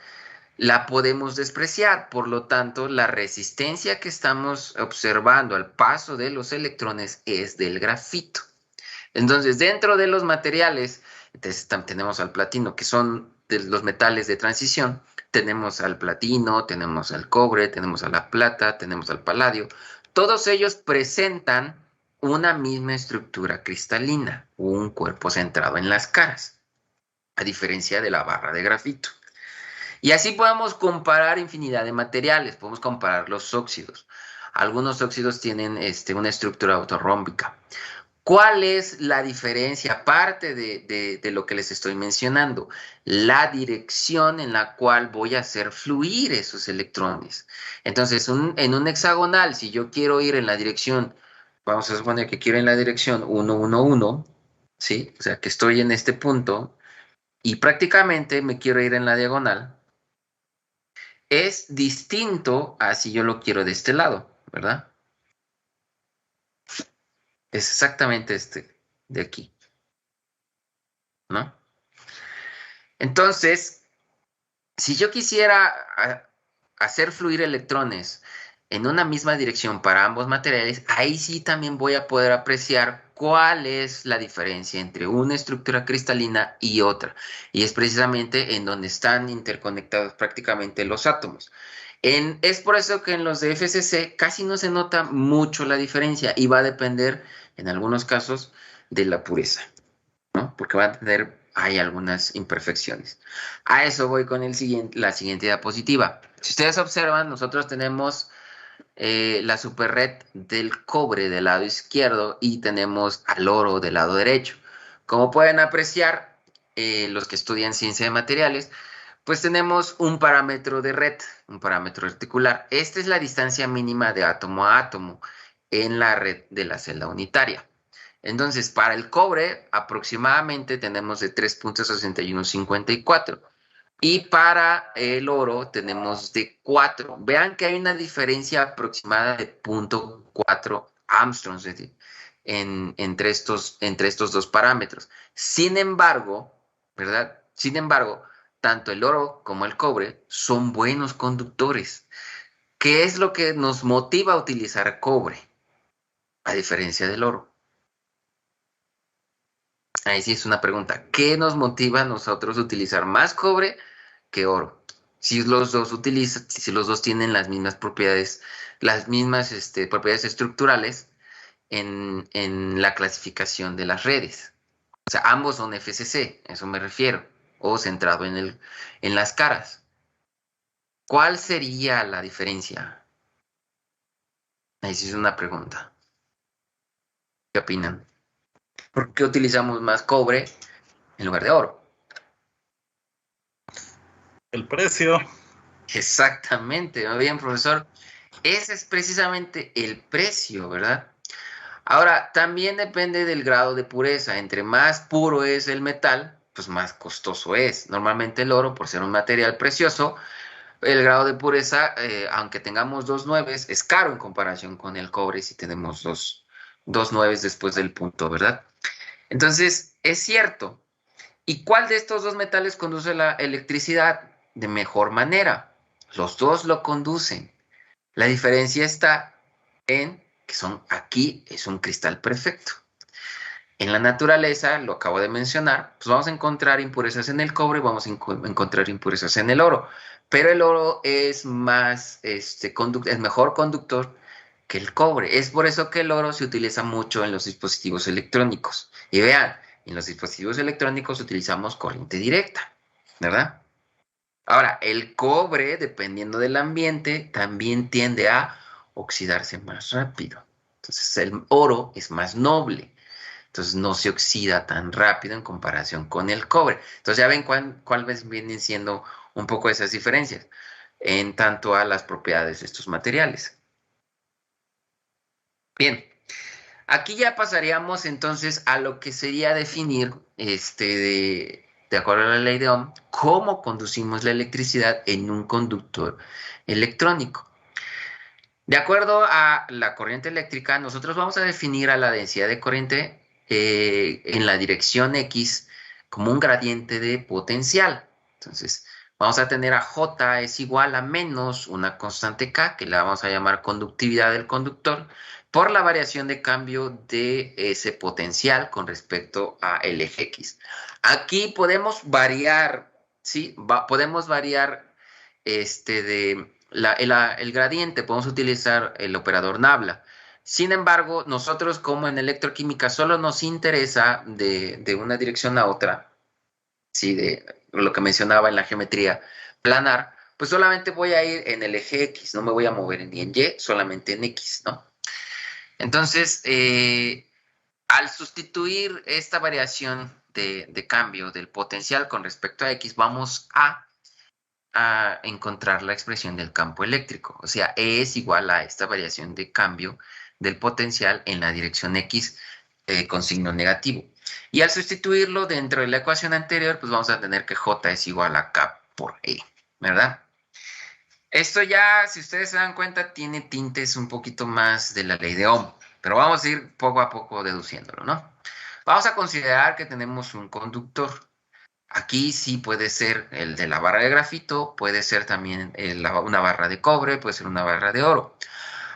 la podemos despreciar. Por lo tanto, la resistencia que estamos observando al paso de los electrones es del grafito. Entonces, dentro de los materiales, tenemos al platino, que son de los metales de transición. Tenemos al platino, tenemos al cobre, tenemos a la plata, tenemos al paladio. Todos ellos presentan una misma estructura cristalina, un cuerpo centrado en las caras, a diferencia de la barra de grafito. Y así podemos comparar infinidad de materiales, podemos comparar los óxidos. Algunos óxidos tienen una estructura autorrómbica. ¿Cuál es la diferencia, aparte de lo que les estoy mencionando? La dirección en la cual voy a hacer fluir esos electrones. Entonces, en un hexagonal, si yo quiero ir en la dirección, vamos a suponer que quiero en la dirección 1, 1, 1, ¿sí? O sea, que estoy en este punto y prácticamente me quiero ir en la diagonal, es distinto a si yo lo quiero de este lado, ¿verdad? Es exactamente este de aquí, ¿no? Entonces, si yo quisiera hacer fluir electrones en una misma dirección para ambos materiales, ahí sí también voy a poder apreciar cuál es la diferencia entre una estructura cristalina y otra. Y es precisamente en donde están interconectados prácticamente los átomos. Es por eso que en los de FCC casi no se nota mucho la diferencia y va a depender, en algunos casos, de la pureza, ¿no? Porque hay algunas imperfecciones. A eso voy con la siguiente diapositiva. Si ustedes observan, nosotros tenemos la superred del cobre del lado izquierdo y tenemos al oro del lado derecho. Como pueden apreciar, los que estudian ciencia de materiales, pues tenemos un parámetro de red, un parámetro reticular. Esta es la distancia mínima de átomo a átomo en la red de la celda unitaria. Entonces, para el cobre, aproximadamente tenemos de 3.6154. Y para el oro tenemos de 4. Vean que hay una diferencia aproximada de 0.4 Armstrongs entre estos dos parámetros. Sin embargo, ¿verdad? Sin embargo, tanto el oro como el cobre son buenos conductores. ¿Qué es lo que nos motiva a utilizar cobre? A diferencia del oro. Ahí sí es una pregunta. ¿Qué nos motiva a nosotros a utilizar más cobre que oro? Si los dos tienen las mismas propiedades, propiedades estructurales en la clasificación de las redes. O sea, ambos son FCC, a eso me refiero, o centrado en las caras. ¿Cuál sería la diferencia? Ahí sí es una pregunta. ¿Qué opinan? ¿Por qué utilizamos más cobre en lugar de oro? El precio. Exactamente, muy bien, profesor. Ese es precisamente el precio, ¿verdad? Ahora, también depende del grado de pureza. Entre más puro es el metal, pues más costoso es. Normalmente el oro, por ser un material precioso, el grado de pureza, aunque tengamos 2 nueves, es caro en comparación con el cobre si tenemos dos nueves después del punto, ¿verdad? Entonces, es cierto. ¿Y cuál de estos dos metales conduce la electricidad de mejor manera? Los dos lo conducen. La diferencia está en que aquí es un cristal perfecto. En la naturaleza, lo acabo de mencionar, pues vamos a encontrar impurezas en el cobre, vamos a encontrar impurezas en el oro, pero el oro es es mejor conductor que el cobre. Es por eso que el oro se utiliza mucho en los dispositivos electrónicos. Y vean, en los dispositivos electrónicos utilizamos corriente directa, ¿verdad? Ahora, el cobre, dependiendo del ambiente, también tiende a oxidarse más rápido. Entonces, el oro es más noble. Entonces, no se oxida tan rápido en comparación con el cobre. Entonces, ya ven cuáles vienen siendo un poco esas diferencias en tanto a las propiedades de estos materiales. Bien, aquí ya pasaríamos entonces a lo que sería definir, de acuerdo a la ley de Ohm, cómo conducimos la electricidad en un conductor electrónico. De acuerdo a la corriente eléctrica, nosotros vamos a definir a la densidad de corriente en la dirección X como un gradiente de potencial. Entonces, vamos a tener a J es igual a menos una constante K, que la vamos a llamar conductividad del conductor, por la variación de cambio de ese potencial con respecto a el eje X. Aquí podemos variar, ¿sí? Podemos variar el gradiente, podemos utilizar el operador Nabla. Sin embargo, nosotros como en electroquímica solo nos interesa de una dirección a otra, ¿sí? De lo que mencionaba en la geometría planar, pues solamente voy a ir en el eje X, no me voy a mover ni en Y, solamente en X, ¿no? Entonces, al sustituir esta variación de cambio del potencial con respecto a X, vamos a encontrar la expresión del campo eléctrico. O sea, E es igual a esta variación de cambio del potencial en la dirección X con signo negativo. Y al sustituirlo dentro de la ecuación anterior, pues vamos a tener que J es igual a K por E, ¿verdad? Esto ya, si ustedes se dan cuenta, tiene tintes un poquito más de la ley de Ohm, pero vamos a ir poco a poco deduciéndolo, ¿no? Vamos a considerar que tenemos un conductor. Aquí sí puede ser el de la barra de grafito, puede ser también una barra de cobre, puede ser una barra de oro,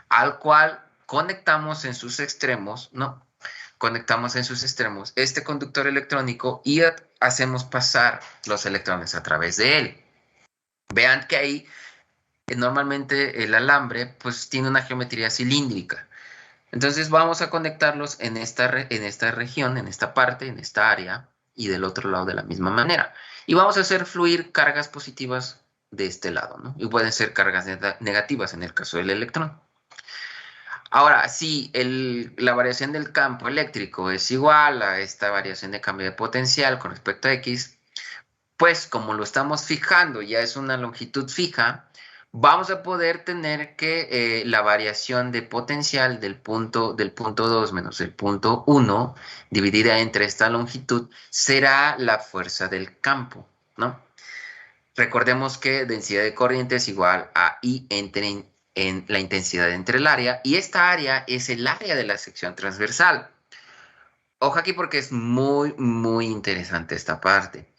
al cual conectamos en sus extremos, ¿no? Conectamos en sus extremos este conductor electrónico y hacemos pasar los electrones a través de él. Vean que ahí normalmente el alambre pues tiene una geometría cilíndrica. Entonces vamos a conectarlos en esta región, en esta parte, en esta área, y del otro lado de la misma manera. Y vamos a hacer fluir cargas positivas de este lado, ¿no? Y pueden ser cargas negativas en el caso del electrón. Ahora, si la variación del campo eléctrico es igual a esta variación de cambio de potencial con respecto a X, pues como lo estamos fijando, ya es una longitud fija, vamos a poder tener que la variación de potencial del punto 2 menos el punto 1 dividida entre esta longitud será la fuerza del campo, ¿no? Recordemos que densidad de corriente es igual a I en la intensidad entre el área, y esta área es el área de la sección transversal. Ojo aquí porque es muy, muy interesante esta parte.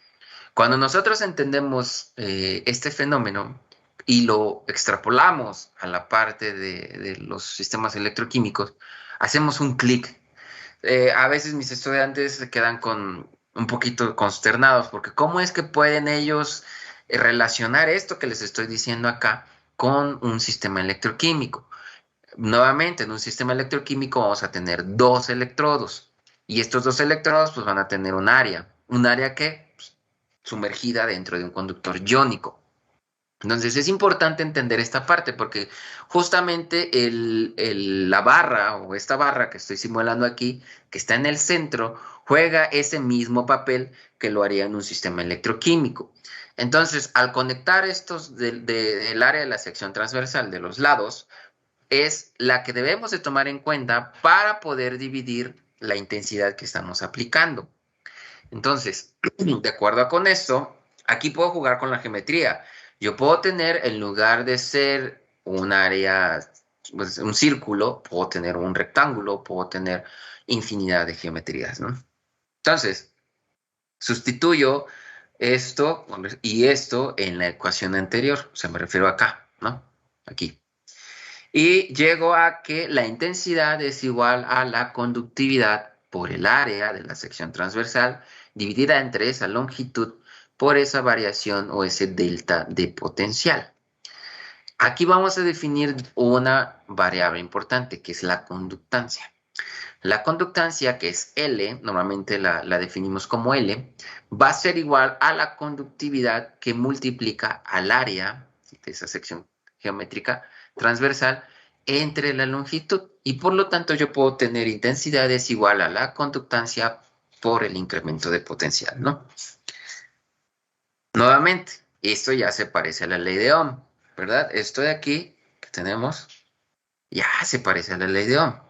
Cuando nosotros entendemos este fenómeno, y lo extrapolamos a la parte de los sistemas electroquímicos, hacemos un clic. A veces mis estudiantes se quedan un poquito consternados, porque ¿cómo es que pueden ellos relacionar esto que les estoy diciendo acá con un sistema electroquímico? Nuevamente, en un sistema electroquímico vamos a tener dos electrodos, y estos dos electrodos pues, van a tener un área que pues, sumergida dentro de un conductor iónico. Entonces es importante entender esta parte porque justamente la barra o esta barra que estoy simulando aquí, que está en el centro, juega ese mismo papel que lo haría en un sistema electroquímico. Entonces, al conectar estos del área de la sección transversal de los lados, es la que debemos de tomar en cuenta para poder dividir la intensidad que estamos aplicando. Entonces, de acuerdo con esto, aquí puedo jugar con la geometría. Yo puedo tener, en lugar de ser un área, pues, un círculo, puedo tener un rectángulo, puedo tener infinidad de geometrías, ¿no? Entonces, sustituyo esto y esto en la ecuación anterior, o sea, me refiero acá, ¿no? Aquí. Y llego a que la intensidad es igual a la conductividad por el área de la sección transversal dividida entre esa longitud por esa variación o ese delta de potencial. Aquí vamos a definir una variable importante que es la conductancia. La conductancia, que es L, normalmente la definimos como L, va a ser igual a la conductividad que multiplica al área de esa sección geométrica transversal entre la longitud. Y por lo tanto yo puedo tener intensidades igual a la conductancia por el incremento de potencial, ¿no? Nuevamente, esto ya se parece a la ley de Ohm, ¿verdad? Esto de aquí que tenemos ya se parece a la ley de Ohm.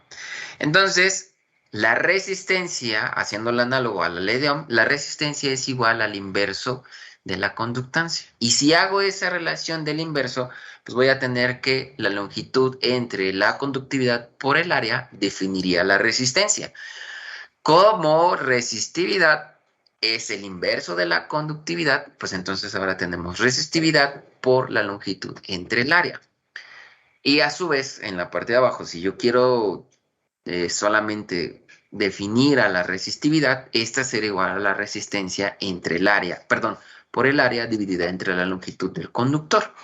Entonces, la resistencia, haciéndolo análogo a la ley de Ohm, la resistencia es igual al inverso de la conductancia. Y si hago esa relación del inverso, pues voy a tener que la longitud entre la conductividad por el área definiría la resistencia. Como resistividad es el inverso de la conductividad, pues entonces ahora tenemos resistividad por la longitud entre el área. Y a su vez, en la parte de abajo, si yo quiero solamente definir a la resistividad, esta será igual a la resistencia entre el área, perdón, por el área dividida entre la longitud del conductor.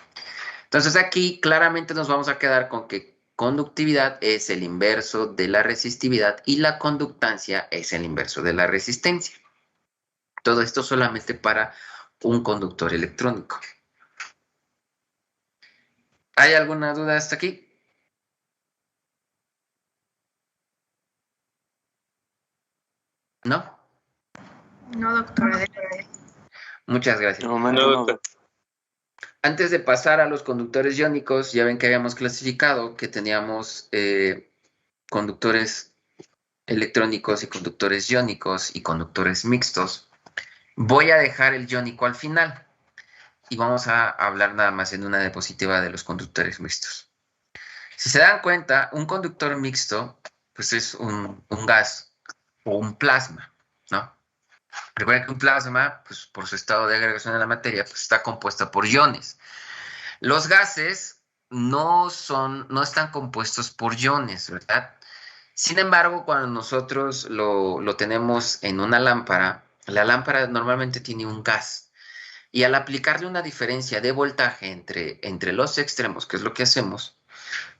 Entonces aquí claramente nos vamos a quedar con que conductividad es el inverso de la resistividad y la conductancia es el inverso de la resistencia. Todo esto solamente para un conductor electrónico. ¿Hay alguna duda hasta aquí? ¿No? No, doctora. Muchas gracias. De momento no, doctor. Antes de pasar a los conductores iónicos, ya ven que habíamos clasificado que teníamos conductores electrónicos y conductores iónicos y conductores mixtos. Voy a dejar el iónico al final y vamos a hablar nada más en una diapositiva de los conductores mixtos. Si se dan cuenta, un conductor mixto pues es un gas o un plasma, ¿no? Recuerden que un plasma, pues por su estado de agregación de la materia, pues está compuesta por iones. Los gases no están compuestos por iones, ¿verdad? Sin embargo, cuando nosotros lo tenemos en una lámpara, la lámpara normalmente tiene un gas. Y al aplicarle una diferencia de voltaje entre los extremos, que es lo que hacemos,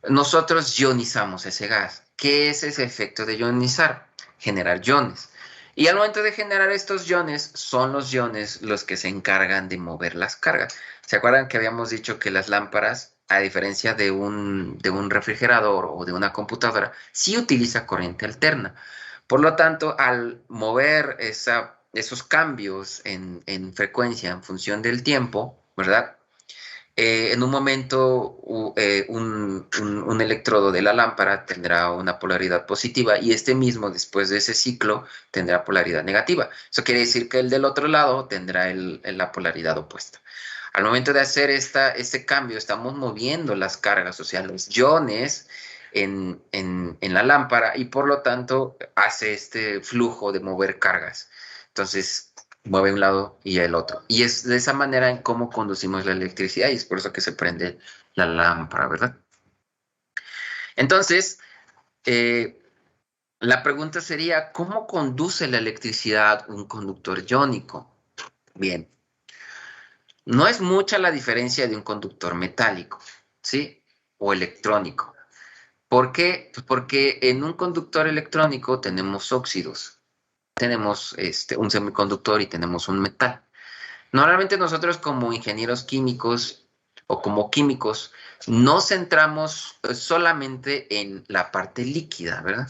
nosotros ionizamos ese gas. ¿Qué es ese efecto de ionizar? Generar iones. Y al momento de generar estos iones, son los iones los que se encargan de mover las cargas. ¿Se acuerdan que habíamos dicho que las lámparas, a diferencia de un refrigerador o de una computadora, sí utiliza corriente alterna? Por lo tanto, al mover esos cambios en frecuencia en función del tiempo, ¿verdad? En un momento un electrodo de la lámpara tendrá una polaridad positiva y este mismo, después de ese ciclo, tendrá polaridad negativa. Eso quiere decir que el del otro lado tendrá la polaridad opuesta. Al momento de hacer este cambio, estamos moviendo las cargas, o sea, los iones en la lámpara y por lo tanto hace este flujo de mover cargas. Entonces, mueve un lado y el otro. Y es de esa manera en cómo conducimos la electricidad y es por eso que se prende la lámpara, ¿verdad? Entonces, la pregunta sería, ¿cómo conduce la electricidad un conductor iónico? Bien, no es mucha la diferencia de un conductor metálico, ¿sí? O electrónico. ¿Por qué? Pues porque en un conductor electrónico tenemos óxidos. Tenemos un semiconductor y tenemos un metal. Normalmente nosotros como ingenieros químicos o como químicos nos centramos solamente en la parte líquida, ¿verdad?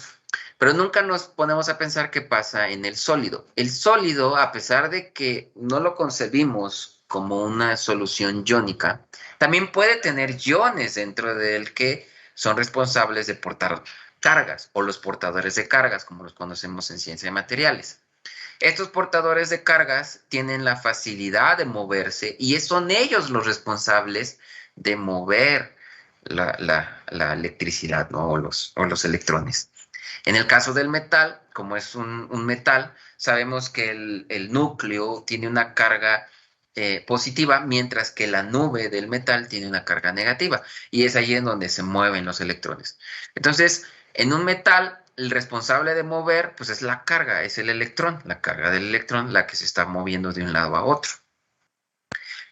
Pero nunca nos ponemos a pensar qué pasa en el sólido. El sólido, a pesar de que no lo concebimos como una solución iónica, también puede tener iones dentro del que son responsables de portar cargas o los portadores de cargas, como los conocemos en ciencia de materiales. Estos portadores de cargas tienen la facilidad de moverse y son ellos los responsables de mover la electricidad, ¿no? o los electrones. En el caso del metal, como es un metal, sabemos que el núcleo tiene una carga positiva, mientras que la nube del metal tiene una carga negativa. Y es ahí en donde se mueven los electrones. Entonces, en un metal, el responsable de mover, pues es la carga, es el electrón, la carga del electrón, la que se está moviendo de un lado a otro.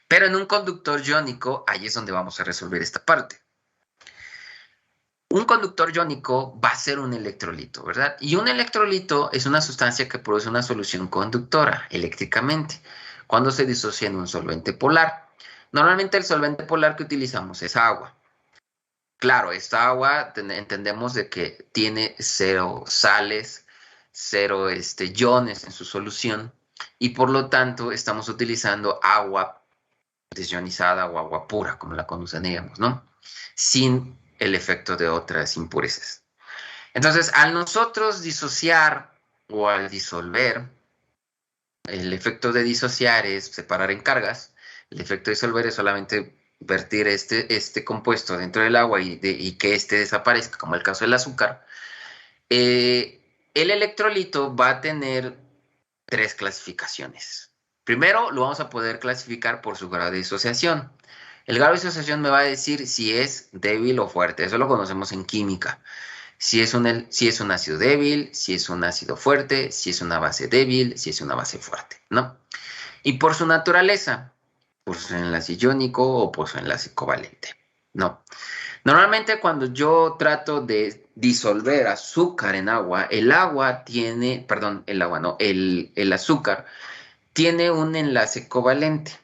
Pero en un conductor iónico, ahí es donde vamos a resolver esta parte. Un conductor iónico va a ser un electrolito, ¿verdad? Y un electrolito es una sustancia que produce una solución conductora eléctricamente cuando se disocia en un solvente polar. Normalmente el solvente polar que utilizamos es agua. Claro, esta agua entendemos de que tiene 0 sales, 0 iones en su solución y por lo tanto estamos utilizando agua desionizada o agua pura, como la conoceríamos, ¿no? Sin el efecto de otras impurezas. Entonces, al nosotros disociar o al disolver, el efecto de disociar es separar en cargas, el efecto de disolver es solamente vertir este compuesto dentro del agua y que desaparezca, como el caso del azúcar. El electrolito va a tener 3 clasificaciones. Primero, lo vamos a poder clasificar por su grado de disociación. El grado de disociación me va a decir si es débil o fuerte. Eso lo conocemos en química. Si es un ácido débil, si es un ácido fuerte, si es una base débil, si es una base fuerte, ¿no? Y por su naturaleza, por su enlace iónico o por su enlace covalente, ¿no? Normalmente cuando yo trato de disolver azúcar en agua, el azúcar tiene un enlace covalente,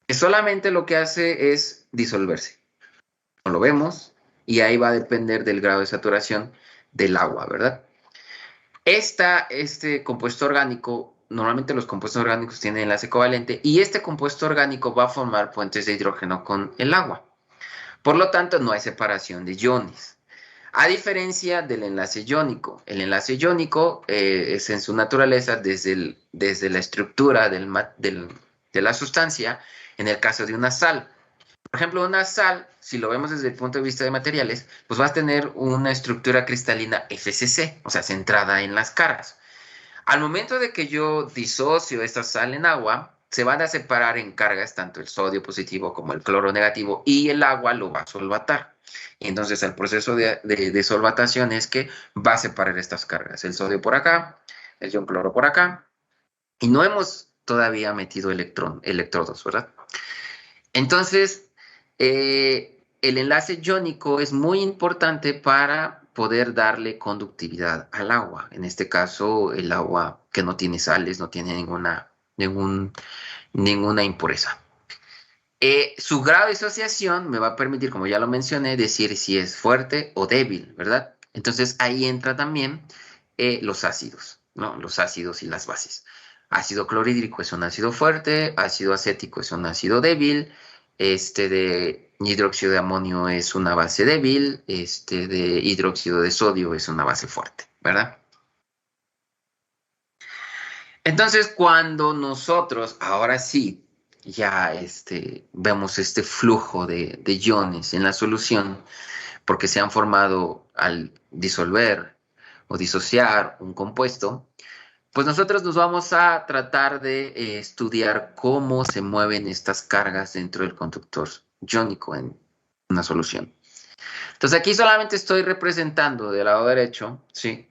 que solamente lo que hace es disolverse. no lo vemos, y ahí va a depender del grado de saturación del agua, ¿verdad? Este compuesto orgánico, normalmente los compuestos orgánicos tienen enlace covalente, y este compuesto orgánico va a formar puentes de hidrógeno con el agua. Por lo tanto, no hay separación de iones. A diferencia del enlace iónico. El enlace iónico es en su naturaleza desde la estructura de la sustancia, en el caso de una sal. Por ejemplo, una sal, si lo vemos desde el punto de vista de materiales, pues va a tener una estructura cristalina FCC, o sea, centrada en las cargas. Al momento de que yo disocio esta sal en agua, se van a separar en cargas tanto el sodio positivo como el cloro negativo, y el agua lo va a solvatar. Y entonces el proceso de solvatación es que va a separar estas cargas, el sodio por acá, el ion cloro por acá, y no hemos todavía metido electrodos, ¿verdad? Entonces, el enlace iónico es muy importante para poder darle conductividad al agua. En este caso, el agua que no tiene sales, no tiene ninguna impureza. Su grado de disociación me va a permitir, como ya lo mencioné, decir si es fuerte o débil, ¿verdad? Entonces ahí entra también los ácidos, ¿no? Los ácidos y las bases. Ácido clorhídrico es un ácido fuerte, ácido acético es un ácido débil, de hidróxido de amonio es una base débil, de hidróxido de sodio es una base fuerte, ¿verdad? Entonces, cuando nosotros, ahora sí, ya vemos este flujo de iones en la solución, porque se han formado al disolver o disociar un compuesto, pues nosotros nos vamos a tratar de estudiar cómo se mueven estas cargas dentro del conductor iónico en una solución. Entonces aquí solamente estoy representando del lado derecho, ¿sí?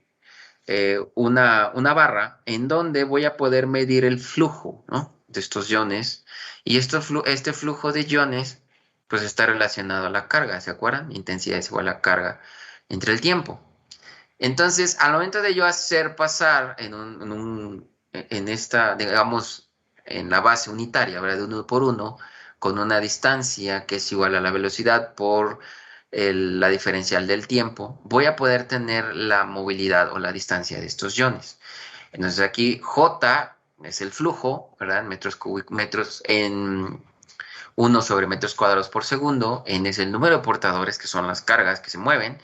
Una barra en donde voy a poder medir el flujo, ¿no?, de estos iones, y este flujo de iones pues está relacionado a la carga, ¿se acuerdan? Intensidad es igual a carga entre el tiempo. Entonces, al momento de yo hacer pasar en esta, digamos, en la base unitaria, ¿verdad?, de 1 por 1, con una distancia que es igual a la velocidad por la diferencial del tiempo, voy a poder tener la movilidad o la distancia de estos iones. Entonces aquí J es el flujo, ¿verdad?, metros en 1 sobre metros cuadrados por segundo. N es el número de portadores, que son las cargas que se mueven.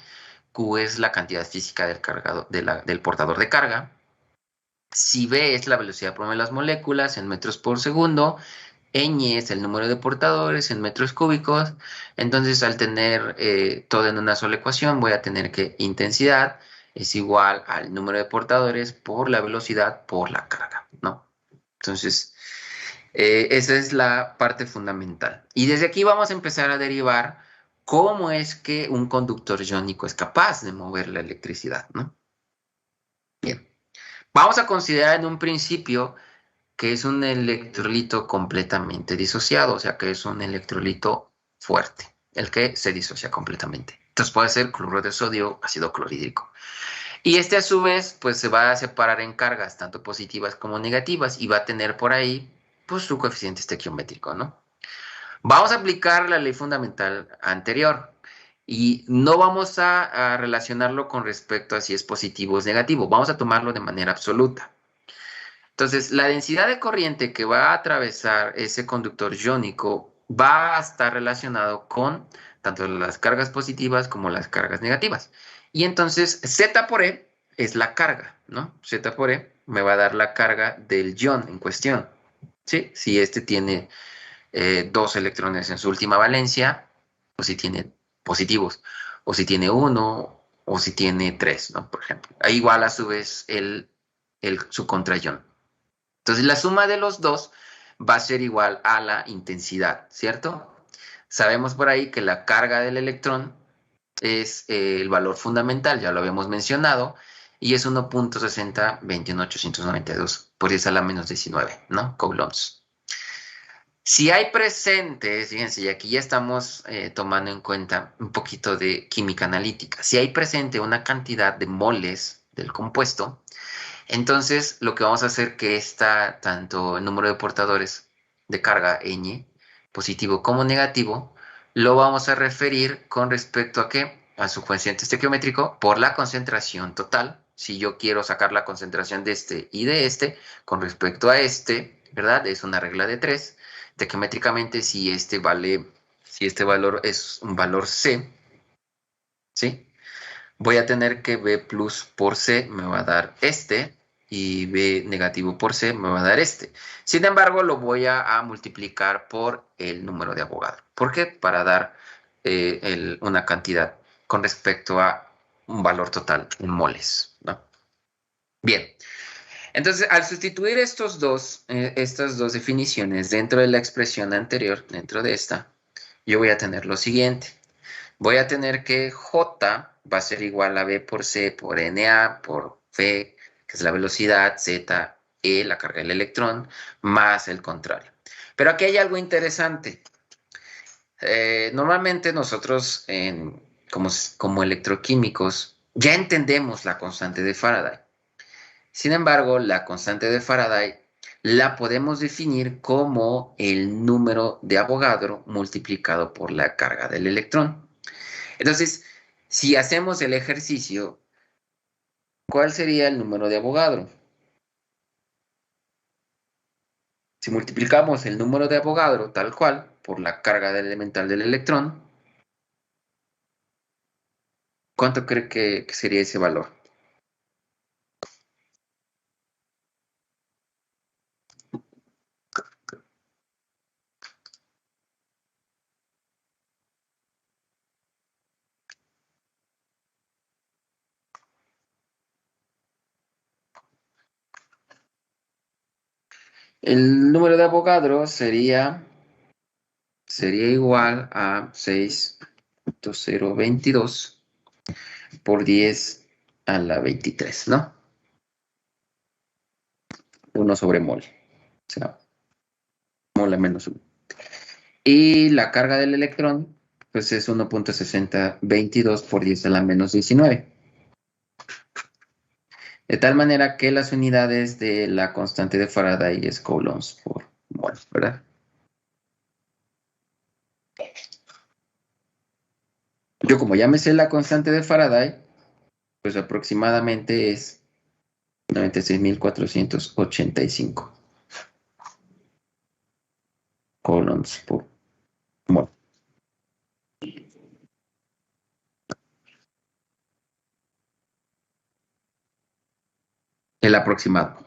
Q es la cantidad física del portador de carga. Si B es la velocidad promedio de las moléculas en metros por segundo. Ñ es el número de portadores en metros cúbicos. Entonces, al tener todo en una sola ecuación, voy a tener que intensidad es igual al número de portadores por la velocidad por la carga, ¿no? Entonces, esa es la parte fundamental. Y desde aquí vamos a empezar a derivar cómo es que un conductor iónico es capaz de mover la electricidad, ¿no? Bien. Vamos a considerar en un principio que es un electrolito completamente disociado, o sea que es un electrolito fuerte, el que se disocia completamente. Entonces puede ser cloruro de sodio, ácido clorhídrico. Y a su vez, pues se va a separar en cargas, tanto positivas como negativas, y va a tener por ahí, pues, su coeficiente estequiométrico, ¿no? Vamos a aplicar la ley fundamental anterior, y no vamos a relacionarlo con respecto a si es positivo o es negativo, vamos a tomarlo de manera absoluta. Entonces, la densidad de corriente que va a atravesar ese conductor iónico va a estar relacionado con tanto las cargas positivas como las cargas negativas. Y entonces, Z por E es la carga, ¿no? Z por E me va a dar la carga del ion en cuestión, ¿sí? Si tiene 2 electrones en su última valencia, o si tiene positivos, o si tiene 1, o si tiene 3, ¿no? Por ejemplo. Ahí igual a su vez su contraion. Entonces, la suma de los dos va a ser igual a la intensidad, ¿cierto? Sabemos por ahí que la carga del electrón es el valor fundamental, ya lo habíamos mencionado, y es 1.6021.892 por 10 a la menos 19, ¿no? Coulombs. Si hay presentes, fíjense, y aquí ya estamos tomando en cuenta un poquito de química analítica, si hay presente una cantidad de moles del compuesto, entonces lo que vamos a hacer que tanto el número de portadores de carga Ñ, positivo como negativo, lo vamos a referir con respecto a qué? A su coeficiente estequiométrico por la concentración total. Si yo quiero sacar la concentración de este y de este con respecto a este, ¿verdad? Es una regla de 3. Estequiométricamente, si este valor es un valor C, ¿sí? Voy a tener que B plus por C me va a dar este, y B negativo por C me va a dar este. Sin embargo, lo voy a multiplicar por el número de Avogadro. ¿Por qué? Para dar una cantidad con respecto a un valor total en moles, ¿no? Bien. Entonces, al sustituir estas dos definiciones dentro de la expresión anterior, dentro de esta, yo voy a tener lo siguiente. Voy a tener que J va a ser igual a B por C por NA por V, que es la velocidad, Z, E, la carga del electrón, más el contrario. Pero aquí hay algo interesante. Normalmente nosotros, como electroquímicos, ya entendemos la constante de Faraday. Sin embargo, la constante de Faraday la podemos definir como el número de Avogadro multiplicado por la carga del electrón. Entonces, si hacemos el ejercicio, ¿cuál sería el número de Avogadro? Si multiplicamos el número de Avogadro tal cual por la carga elemental del electrón, ¿cuánto cree que sería ese valor? El número de Avogadro sería igual a 6.022 por 10 a la 23, ¿no? 1 sobre mol. O sea, mol a menos 1. Y la carga del electrón, pues es 1.6022 por 10 a la menos 19. De tal manera que las unidades de la constante de Faraday es coulombs por mol, ¿verdad? Yo como ya me sé la constante de Faraday, pues aproximadamente es 96.485 coulombs por mol. El aproximado,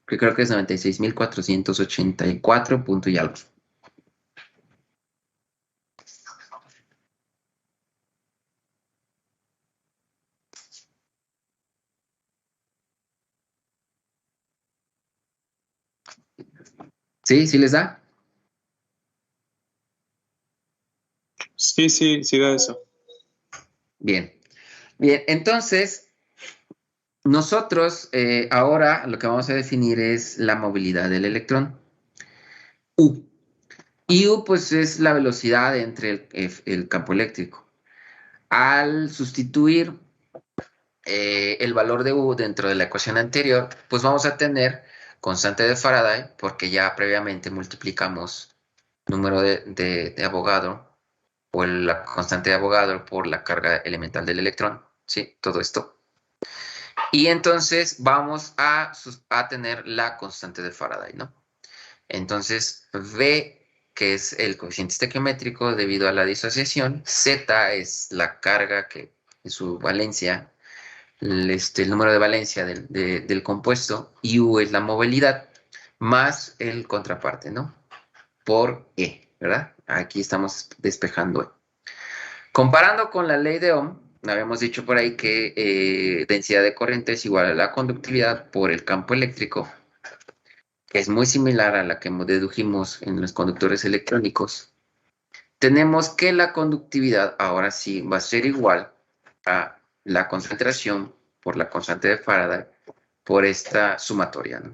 que creo que es 96.484 punto y algo. ¿Sí? ¿Sí les da? Sí da eso. Bien. Bien, entonces, nosotros ahora lo que vamos a definir es la movilidad del electrón. U. Y U, pues, es la velocidad entre el campo eléctrico. Al sustituir el valor de U dentro de la ecuación anterior, pues vamos a tener constante de Faraday, porque ya previamente multiplicamos número de Avogadro, o la constante de Avogadro por la carga elemental del electrón, ¿sí? Todo esto. Y entonces vamos a tener la constante de Faraday, ¿no? Entonces, V, que es el coeficiente estequiométrico debido a la disociación, Z es la carga que es su valencia, el número de valencia del compuesto, y U es la movilidad, más el contraparte, ¿no? Por E, ¿verdad? Aquí estamos despejando E. Comparando con la ley de Ohm, habíamos dicho por ahí que densidad de corriente es igual a la conductividad por el campo eléctrico, que es muy similar a la que dedujimos en los conductores electrónicos. Tenemos que la conductividad ahora sí va a ser igual a la concentración por la constante de Faraday por esta sumatoria, ¿no?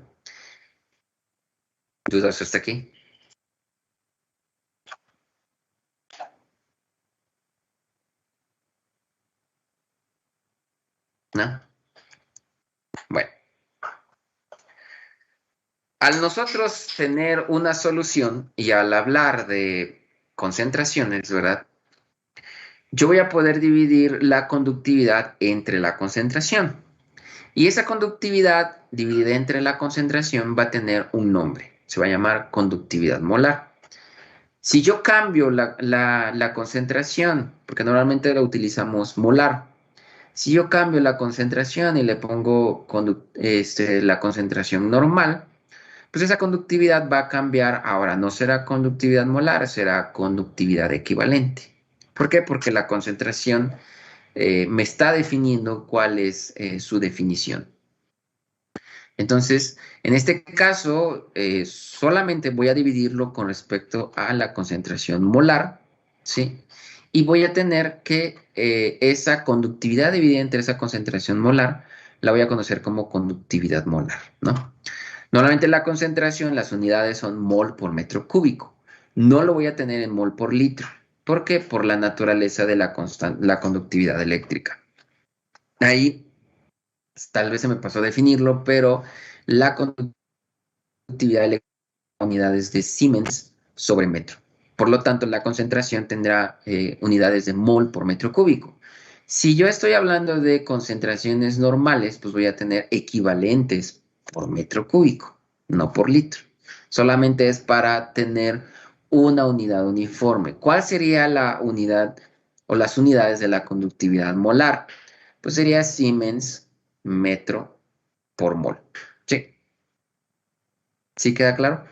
¿Dudas hasta aquí? ¿No? Bueno. Al nosotros tener una solución y al hablar de concentraciones, ¿verdad? Yo voy a poder dividir la conductividad entre la concentración. Y esa conductividad dividida entre la concentración va a tener un nombre. Se va a llamar conductividad molar. Si yo cambio la concentración, porque normalmente la utilizamos molar, si yo cambio la concentración y le pongo la concentración normal, pues esa conductividad va a cambiar. Ahora no será conductividad molar, será conductividad equivalente. ¿Por qué? Porque la concentración me está definiendo cuál es su definición. Entonces, en este caso, solamente voy a dividirlo con respecto a la concentración molar, ¿sí? Y voy a tener que esa conductividad dividida entre esa concentración molar, la voy a conocer como conductividad molar, ¿no? Normalmente la concentración, las unidades son mol por metro cúbico. No lo voy a tener en mol por litro. ¿Por qué? Por la naturaleza de la conductividad eléctrica. Ahí tal vez se me pasó a definirlo, pero la conductividad eléctrica en unidades de Siemens sobre metro. Por lo tanto, la concentración tendrá unidades de mol por metro cúbico. Si yo estoy hablando de concentraciones normales, pues voy a tener equivalentes por metro cúbico, no por litro. Solamente es para tener una unidad uniforme. ¿Cuál sería la unidad o las unidades de la conductividad molar? Pues sería Siemens metro por mol. ¿Sí? ¿Sí queda claro?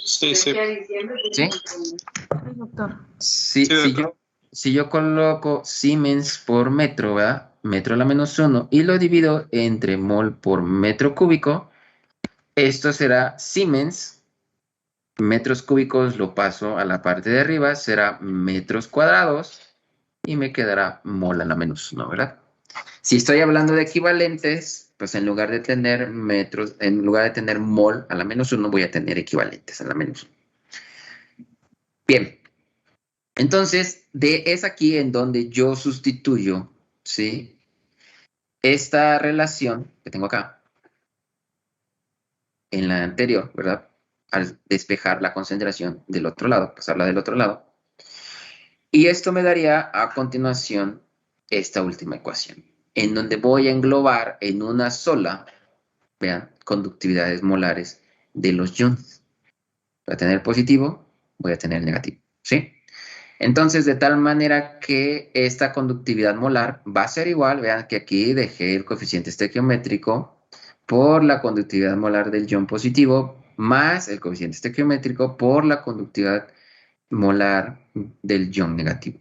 Sí, sí. ¿Sí? Doctor. Si yo coloco Siemens por metro, ¿verdad? Metro a la menos 1 y lo divido entre mol por metro cúbico, esto será Siemens, metros cúbicos lo paso a la parte de arriba, será metros cuadrados y me quedará mol a la menos 1, ¿verdad? Si estoy hablando de equivalentes, pues en lugar de tener metros, en lugar de tener mol a la menos 1, voy a tener equivalentes a la menos 1. Bien, entonces es aquí en donde yo sustituyo, ¿sí? Esta relación que tengo acá, en la anterior, ¿verdad? Al despejar la concentración del otro lado, pasarla del otro lado. Y esto me daría a continuación esta última ecuación, en donde voy a englobar en una sola, vean, conductividades molares de los iones. Voy a tener positivo, voy a tener negativo, ¿sí? Entonces, de tal manera que esta conductividad molar va a ser igual, vean que aquí dejé el coeficiente estequiométrico por la conductividad molar del ion positivo más el coeficiente estequiométrico por la conductividad molar del ion negativo.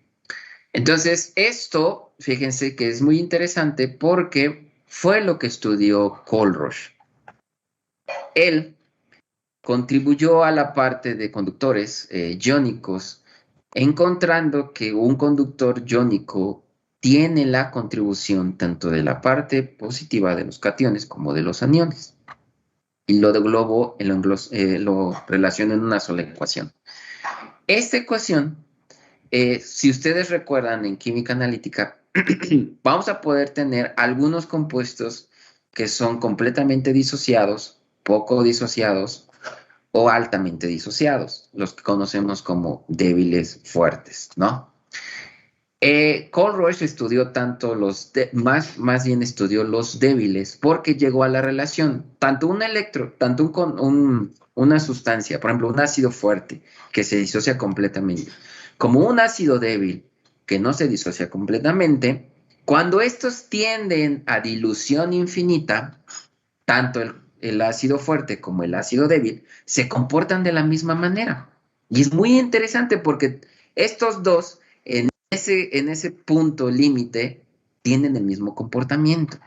Entonces, esto, fíjense que es muy interesante porque fue lo que estudió Colrush. Él contribuyó a la parte de conductores iónicos, encontrando que un conductor iónico tiene la contribución tanto de la parte positiva de los cationes como de los aniones. Y lo lo relaciono en una sola ecuación. Esta ecuación, si ustedes recuerdan en química analítica, vamos a poder tener algunos compuestos que son completamente disociados, poco disociados o altamente disociados, los que conocemos como débiles fuertes, ¿no? Colrush estudió tanto más bien estudió los débiles porque llegó a la relación, tanto una sustancia, por ejemplo, un ácido fuerte que se disocia completamente, como un ácido débil que no se disocia completamente, cuando estos tienden a dilución infinita, tanto el ácido fuerte como el ácido débil se comportan de la misma manera. Y es muy interesante porque estos dos en ese punto límite tienen el mismo comportamiento.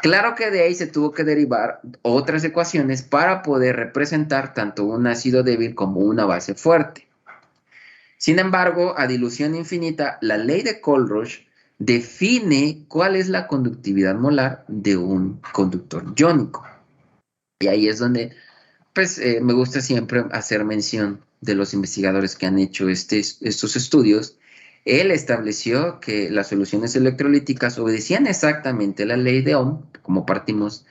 Claro que de ahí se tuvo que derivar otras ecuaciones para poder representar tanto un ácido débil como una base fuerte. Sin embargo, a dilución infinita, la ley de Colrush define cuál es la conductividad molar de un conductor iónico. Y ahí es donde pues, me gusta siempre hacer mención de los investigadores que han hecho estos estudios. Él estableció que las soluciones electrolíticas obedecían exactamente la ley de Ohm, como partimos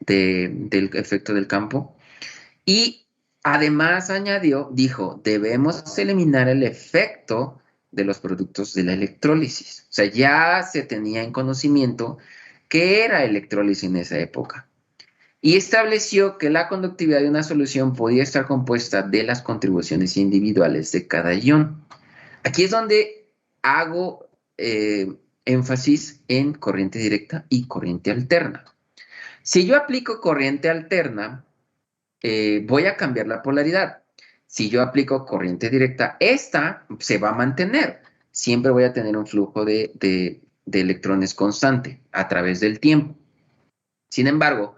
del efecto del campo, y Además, dijo, debemos eliminar el efecto de los productos de la electrólisis. O sea, ya se tenía en conocimiento qué era electrólisis en esa época. Y estableció que la conductividad de una solución podía estar compuesta de las contribuciones individuales de cada ion. Aquí es donde hago énfasis en corriente directa y corriente alterna. Si yo aplico corriente alterna, voy a cambiar la polaridad. Si yo aplico corriente directa, esta se va a mantener. Siempre voy a tener un flujo de electrones constante a través del tiempo. Sin embargo,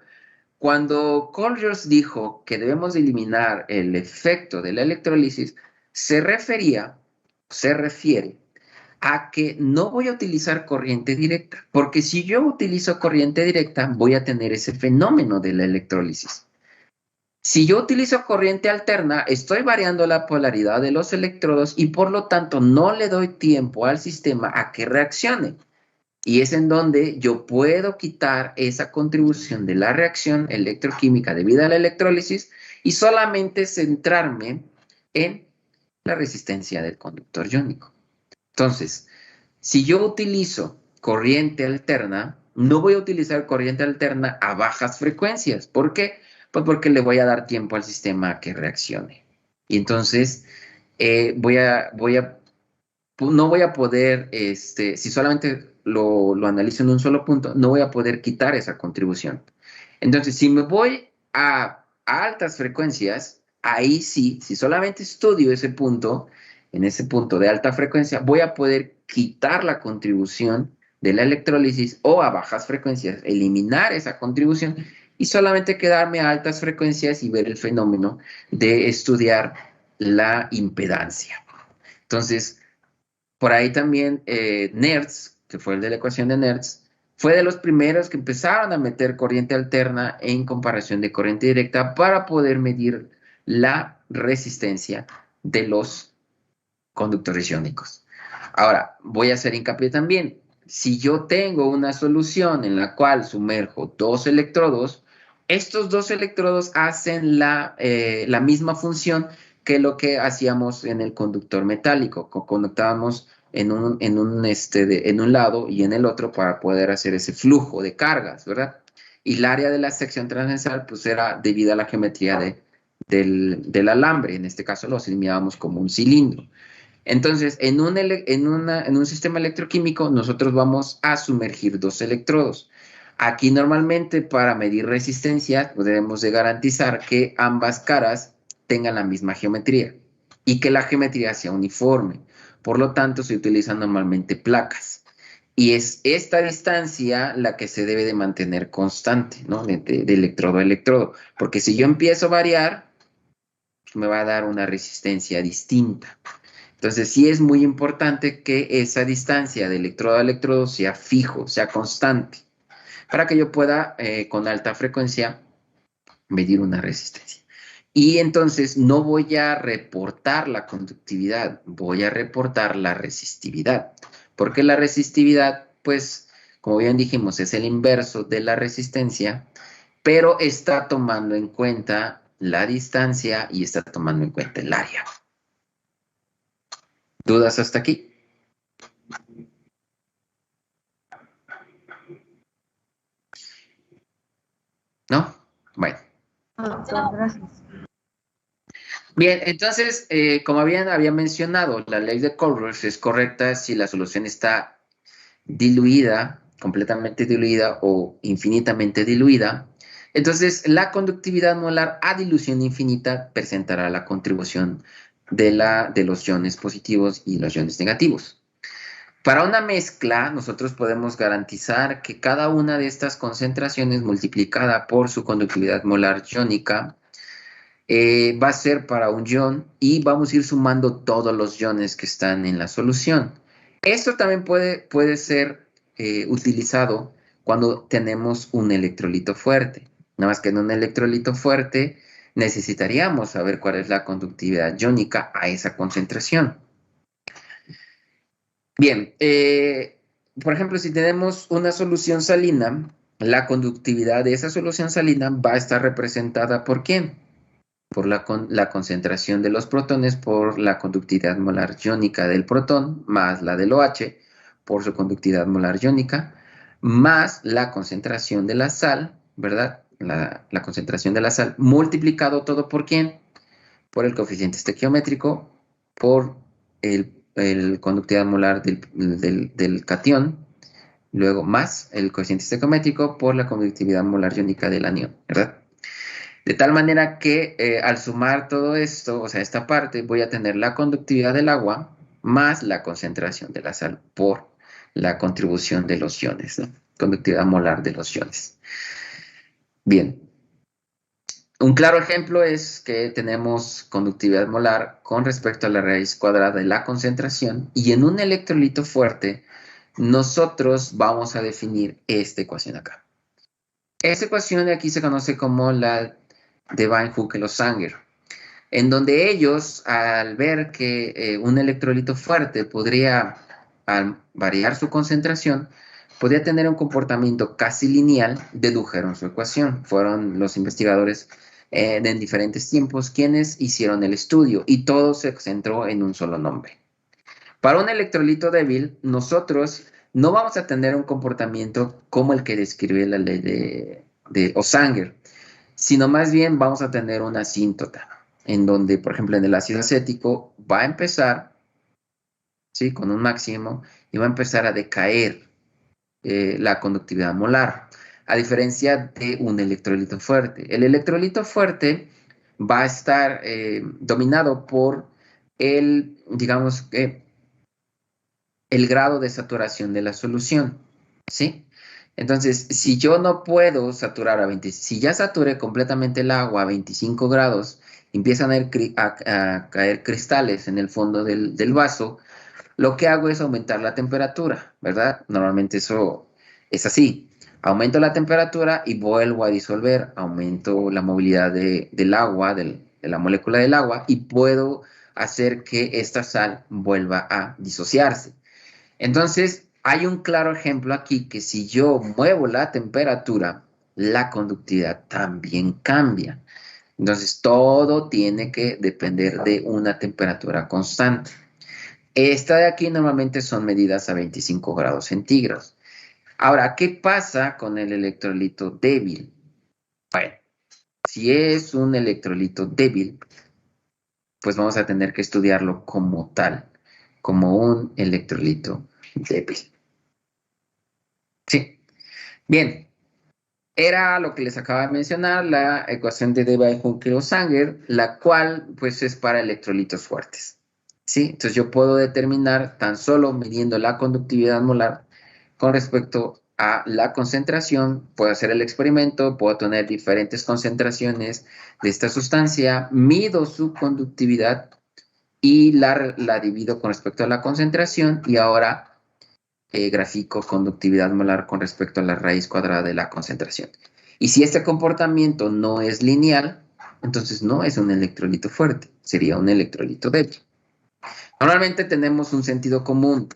cuando Colliers dijo que debemos eliminar el efecto de la electrólisis, se refiere a que no voy a utilizar corriente directa, porque si yo utilizo corriente directa, voy a tener ese fenómeno de la electrólisis. Si yo utilizo corriente alterna, estoy variando la polaridad de los electrodos y por lo tanto no le doy tiempo al sistema a que reaccione. Y es en donde yo puedo quitar esa contribución de la reacción electroquímica debido a la electrólisis y solamente centrarme en la resistencia del conductor iónico. Entonces, si yo utilizo corriente alterna, no voy a utilizar corriente alterna a bajas frecuencias. ¿Por qué? Pues porque le voy a dar tiempo al sistema a que reaccione. Y entonces no voy a poder, si solamente lo analizo en un solo punto, no voy a poder quitar esa contribución. Entonces, si me voy a altas frecuencias, ahí sí, si solamente estudio ese punto, en ese punto de alta frecuencia, voy a poder quitar la contribución de la electrólisis o a bajas frecuencias, eliminar esa contribución y solamente quedarme a altas frecuencias y ver el fenómeno de estudiar la impedancia. Entonces, por ahí también Nernst, que fue el de la ecuación de Nernst, fue de los primeros que empezaron a meter corriente alterna en comparación de corriente directa para poder medir la resistencia de los conductores iónicos. Ahora, voy a hacer hincapié también. Si yo tengo una solución en la cual sumerjo dos electrodos, estos dos electrodos hacen la misma función que lo que hacíamos en el conductor metálico. Conectábamos en un lado y en el otro para poder hacer ese flujo de cargas, ¿verdad? Y el área de la sección transversal pues era debido a la geometría del alambre. En este caso lo asimilábamos como un cilindro. Entonces, en un sistema electroquímico, nosotros vamos a sumergir dos electrodos. Aquí normalmente para medir resistencia pues debemos de garantizar que ambas caras tengan la misma geometría y que la geometría sea uniforme. Por lo tanto, se utilizan normalmente placas. Y es esta distancia la que se debe de mantener constante, ¿no? De electrodo a electrodo. Porque si yo empiezo a variar, pues me va a dar una resistencia distinta. Entonces, sí es muy importante que esa distancia de electrodo a electrodo sea fijo, sea constante, para que yo pueda, con alta frecuencia, medir una resistencia. Y entonces no voy a reportar la conductividad, voy a reportar la resistividad. Porque la resistividad, pues, como bien dijimos, es el inverso de la resistencia, pero está tomando en cuenta la distancia y está tomando en cuenta el área. ¿Dudas hasta aquí? ¿No? Bueno. Gracias. Bien, entonces, como había mencionado, la ley de Colliers es correcta si la solución está diluida, completamente diluida o infinitamente diluida. Entonces, la conductividad molar a dilución infinita presentará la contribución de los iones positivos y los iones negativos. Para una mezcla, nosotros podemos garantizar que cada una de estas concentraciones multiplicada por su conductividad molar iónica va a ser para un ion y vamos a ir sumando todos los iones que están en la solución. Esto también puede ser utilizado cuando tenemos un electrolito fuerte. Nada más que en un electrolito fuerte necesitaríamos saber cuál es la conductividad iónica a esa concentración. Bien, por ejemplo, si tenemos una solución salina, la conductividad de esa solución salina va a estar representada ¿por quién? por la concentración de los protones por la conductividad molar iónica del protón, más la del OH por su conductividad molar iónica, más la concentración de la sal, ¿verdad? La concentración de la sal, multiplicado todo por ¿quién? Por el coeficiente estequiométrico, por el conductividad molar del catión, luego más el coeficiente estequiométrico por la conductividad molar iónica del anión, ¿verdad? De tal manera que al sumar todo esto, o sea, esta parte, voy a tener la conductividad del agua más la concentración de la sal por la contribución de los iones, ¿no? Conductividad molar de los iones. Bien. Un claro ejemplo es que tenemos conductividad molar con respecto a la raíz cuadrada de la concentración, y en un electrolito fuerte nosotros vamos a definir esta ecuación acá. Esta ecuación de aquí se conoce como la de Devine-Huckel-Sanger, en donde ellos, al ver que un electrolito fuerte podría, al variar su concentración, podría tener un comportamiento casi lineal, dedujeron su ecuación. Fueron los investigadores en diferentes tiempos quienes hicieron el estudio, y todo se centró en un solo nombre. Para un electrolito débil, nosotros no vamos a tener un comportamiento como el que describe la ley de Sanger, sino más bien vamos a tener una asíntota, en donde, por ejemplo, en el ácido acético va a empezar, ¿sí?, con un máximo, y va a empezar a decaer la conductividad molar, a diferencia de un electrolito fuerte. El electrolito fuerte va a estar dominado por digamos, el grado de saturación de la solución, ¿sí? Entonces, si yo no puedo saturar a 20, si ya saturé completamente el agua a 25 grados, empiezan a caer cristales en el fondo del vaso, lo que hago es aumentar la temperatura, ¿verdad? Normalmente eso es así. Aumento la temperatura y vuelvo a disolver, aumento la movilidad del agua, de la molécula del agua, y puedo hacer que esta sal vuelva a disociarse. Entonces, hay un claro ejemplo aquí que si yo muevo la temperatura, la conductividad también cambia. Entonces, todo tiene que depender de una temperatura constante. Esta de aquí normalmente son medidas a 25 grados centígrados. Ahora, ¿qué pasa con el electrolito débil? Bueno, si es un electrolito débil, pues vamos a tener que estudiarlo como tal, como un electrolito débil. Sí. Bien. Era lo que les acabo de mencionar, la ecuación de Devine-Huckel-Sanger, la cual pues es para electrolitos fuertes. ¿Sí? Entonces yo puedo determinar tan solo midiendo la conductividad molar con respecto a la concentración. Puedo hacer el experimento, puedo tener diferentes concentraciones de esta sustancia, mido su conductividad y la divido con respecto a la concentración, y ahora grafico conductividad molar con respecto a la raíz cuadrada de la concentración. Y si este comportamiento no es lineal, entonces no es un electrolito fuerte, sería un electrolito débil. Normalmente tenemos un sentido común.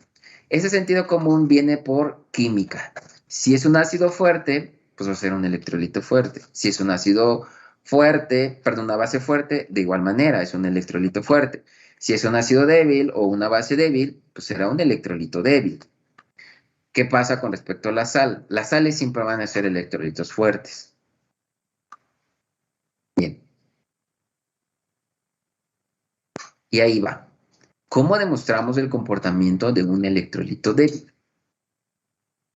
Ese sentido común viene por química. Si es un ácido fuerte, pues va a ser un electrolito fuerte. Si es un ácido fuerte, perdón, una base fuerte, de igual manera es un electrolito fuerte. Si es un ácido débil o una base débil, pues será un electrolito débil. ¿Qué pasa con respecto a la sal? Las sales siempre van a ser electrolitos fuertes. Bien. Y ahí va. ¿Cómo demostramos el comportamiento de un electrolito débil?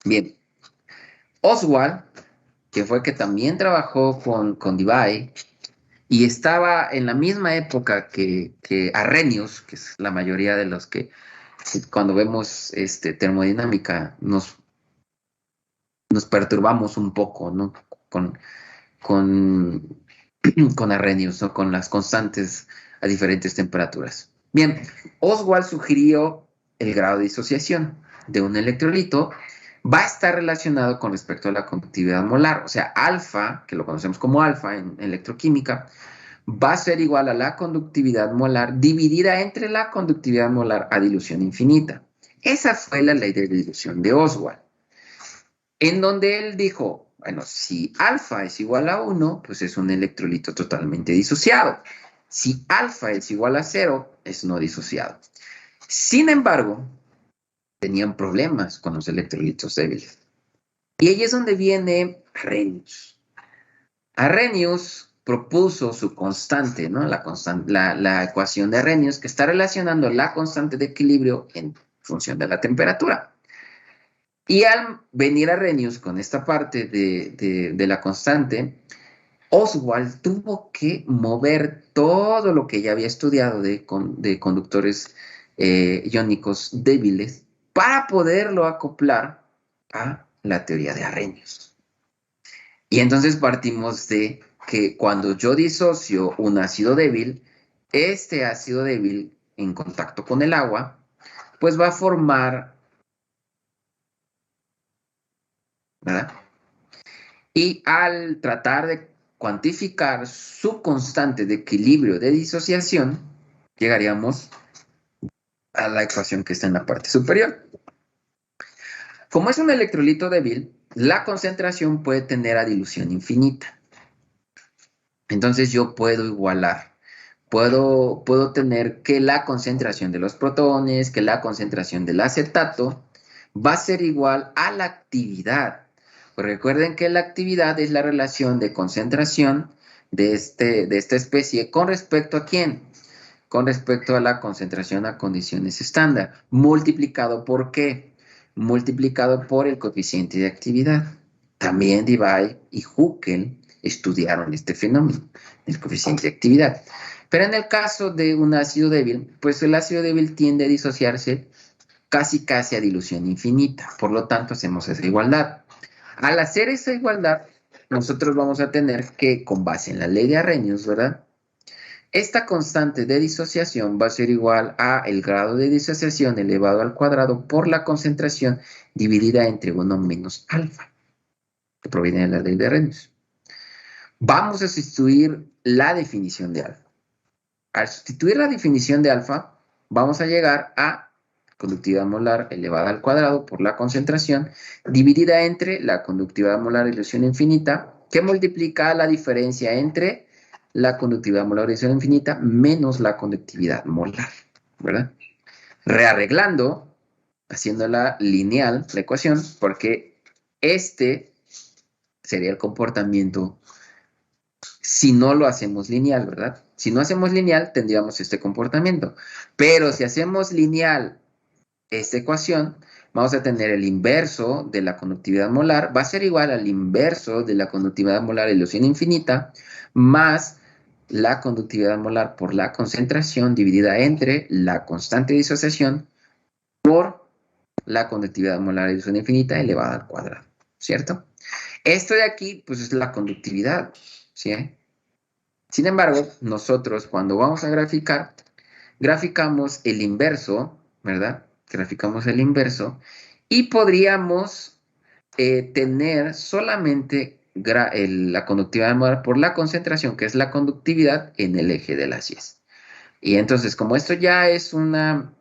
Bien. Oswald, que fue que también trabajó con Debye, y estaba en la misma época que Arrhenius, que es la mayoría de los que cuando vemos termodinámica nos perturbamos un poco, ¿no? Con Arrhenius, ¿no? Con las constantes a diferentes temperaturas. Bien, Oswald sugirió el grado de disociación de un electrolito va a estar relacionado con respecto a la conductividad molar, o sea, alfa, que lo conocemos como alfa en electroquímica, va a ser igual a la conductividad molar dividida entre la conductividad molar a dilución infinita. Esa fue la ley de dilución de Oswald, en donde él dijo, Bueno, si alfa es igual a 1, pues es un electrolito totalmente disociado. Si alfa es igual a 0, es no disociado. Sin embargo, tenían problemas con los electrolitos débiles. Y ahí es donde viene Arrhenius. Arrhenius propuso su constante, ¿no? La ecuación de Arrhenius, que está relacionando la constante de equilibrio en función de la temperatura. Y al venir Arrhenius con esta parte de la constante, Oswald tuvo que mover todo lo que ya había estudiado de conductores iónicos débiles para poderlo acoplar a la teoría de Arrhenius. Y entonces partimos de que cuando yo disocio un ácido débil, este ácido débil en contacto con el agua, pues va a formar, ¿verdad? Y al tratar de cuantificar su constante de equilibrio de disociación, llegaríamos a la ecuación que está en la parte superior. Como es un electrolito débil, la concentración puede tener a dilución infinita. Entonces yo puedo igualar. Puedo tener que la concentración de los protones, que la concentración del acetato va a ser igual a la actividad. Pues recuerden que la actividad es la relación de concentración de esta especie con respecto a ¿quién? Con respecto a la concentración a condiciones estándar. ¿Multiplicado por qué? Multiplicado por el coeficiente de actividad. También Debye y Huckel estudiaron este fenómeno del coeficiente de actividad. Pero en el caso de un ácido débil, pues el ácido débil tiende a disociarse casi a dilución infinita. Por lo tanto, hacemos esa igualdad. Al hacer esa igualdad, nosotros vamos a tener que, con base en la ley de Arrhenius, ¿verdad? Esta constante de disociación va a ser igual a el grado de disociación elevado al cuadrado por la concentración dividida entre 1 menos alfa, que proviene de la ley de Arrhenius. Vamos a sustituir la definición de alfa. Al sustituir la definición de alfa, vamos a llegar a conductividad molar elevada al cuadrado por la concentración dividida entre la conductividad molar de dilución infinita, que multiplica la diferencia entre la conductividad molar de dilución infinita menos la conductividad molar, ¿verdad? Rearreglando, haciéndola lineal, la ecuación, porque este sería el comportamiento si no lo hacemos lineal, ¿verdad? Si no hacemos lineal, tendríamos este comportamiento. Pero si hacemos lineal esta ecuación, vamos a tener el inverso de la conductividad molar, va a ser igual al inverso de la conductividad molar de dilución infinita, más la conductividad molar por la concentración dividida entre la constante de disociación por la conductividad molar de dilución infinita elevada al cuadrado, ¿cierto? Esto de aquí, pues es la conductividad, ¿sí? Sin embargo, nosotros cuando vamos a graficar, graficamos el inverso, ¿verdad? Graficamos el inverso y podríamos tener solamente la conductividad molar por la concentración, que es la conductividad en el eje de las Y's. Y entonces, como esto ya es una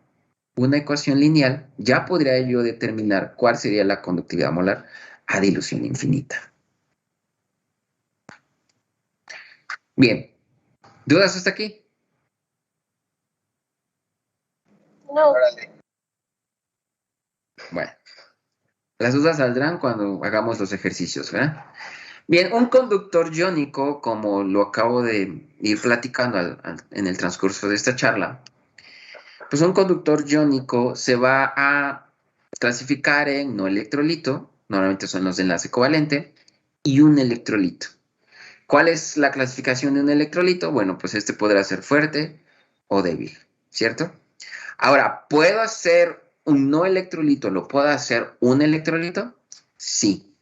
ecuación lineal, ya podría yo determinar cuál sería la conductividad molar a dilución infinita. Bien, ¿dudas hasta aquí? No. Bueno, las dudas saldrán cuando hagamos los ejercicios, ¿verdad? Bien, un conductor iónico, como lo acabo de ir platicando en el transcurso de esta charla, pues un conductor iónico se va a clasificar en no electrolito, normalmente son los de enlace covalente, y un electrolito. ¿Cuál es la clasificación de un electrolito? Bueno, pues este podrá ser fuerte o débil, ¿cierto? Ahora, ¿puedo hacer un no electrolito? ¿Lo puedo hacer un electrolito? Sí.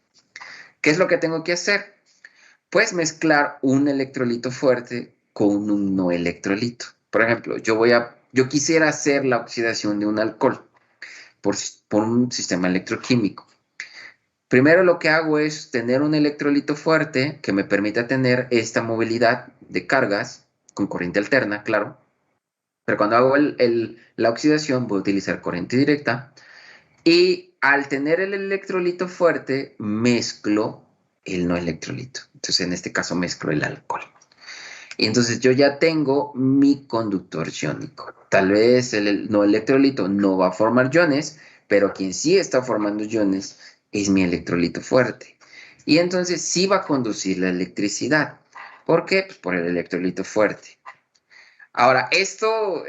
¿Qué es lo que tengo que hacer? Pues mezclar un electrolito fuerte con un no electrolito. Por ejemplo, yo quisiera hacer la oxidación de un alcohol por un sistema electroquímico. Primero lo que hago es tener un electrolito fuerte que me permita tener esta movilidad de cargas con corriente alterna, claro. Pero cuando hago la oxidación voy a utilizar corriente directa. Y al tener el electrolito fuerte, mezclo el no electrolito. Entonces, en este caso mezclo el alcohol. Y entonces yo ya tengo mi conductor iónico. Tal vez el no electrolito no va a formar iones, pero quien sí está formando iones es mi electrolito fuerte. Y entonces sí va a conducir la electricidad. ¿Por qué? Pues por el electrolito fuerte. Ahora, esto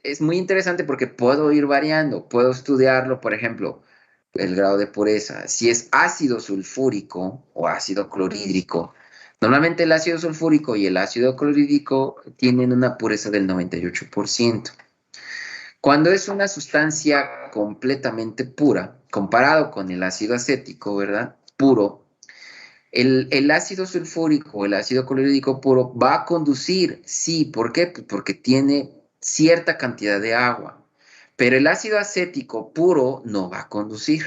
es muy interesante porque puedo ir variando, puedo estudiarlo, por ejemplo, el grado de pureza. Si es ácido sulfúrico o ácido clorhídrico, normalmente el ácido sulfúrico y el ácido clorhídrico tienen una pureza del 98%. Cuando es una sustancia completamente pura, comparado con el ácido acético, ¿verdad? Puro, el ácido sulfúrico, el ácido clorhídrico puro va a conducir, sí, ¿por qué? Pues porque tiene cierta cantidad de agua, pero el ácido acético puro no va a conducir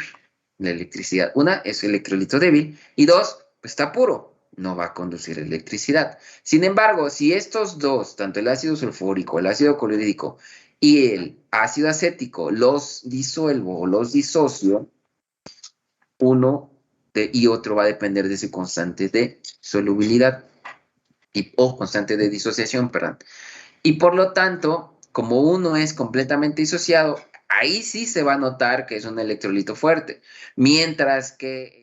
la electricidad. Una, es electrolito débil, y dos, pues está puro, no va a conducir electricidad. Sin embargo, si estos dos, tanto el ácido sulfúrico, el ácido clorhídrico y el ácido acético, los disuelvo o los disocio, uno y otro va a depender de su constante de solubilidad o constante de disociación, perdón. Y por lo tanto, como uno es completamente disociado, ahí sí se va a notar que es un electrolito fuerte, mientras que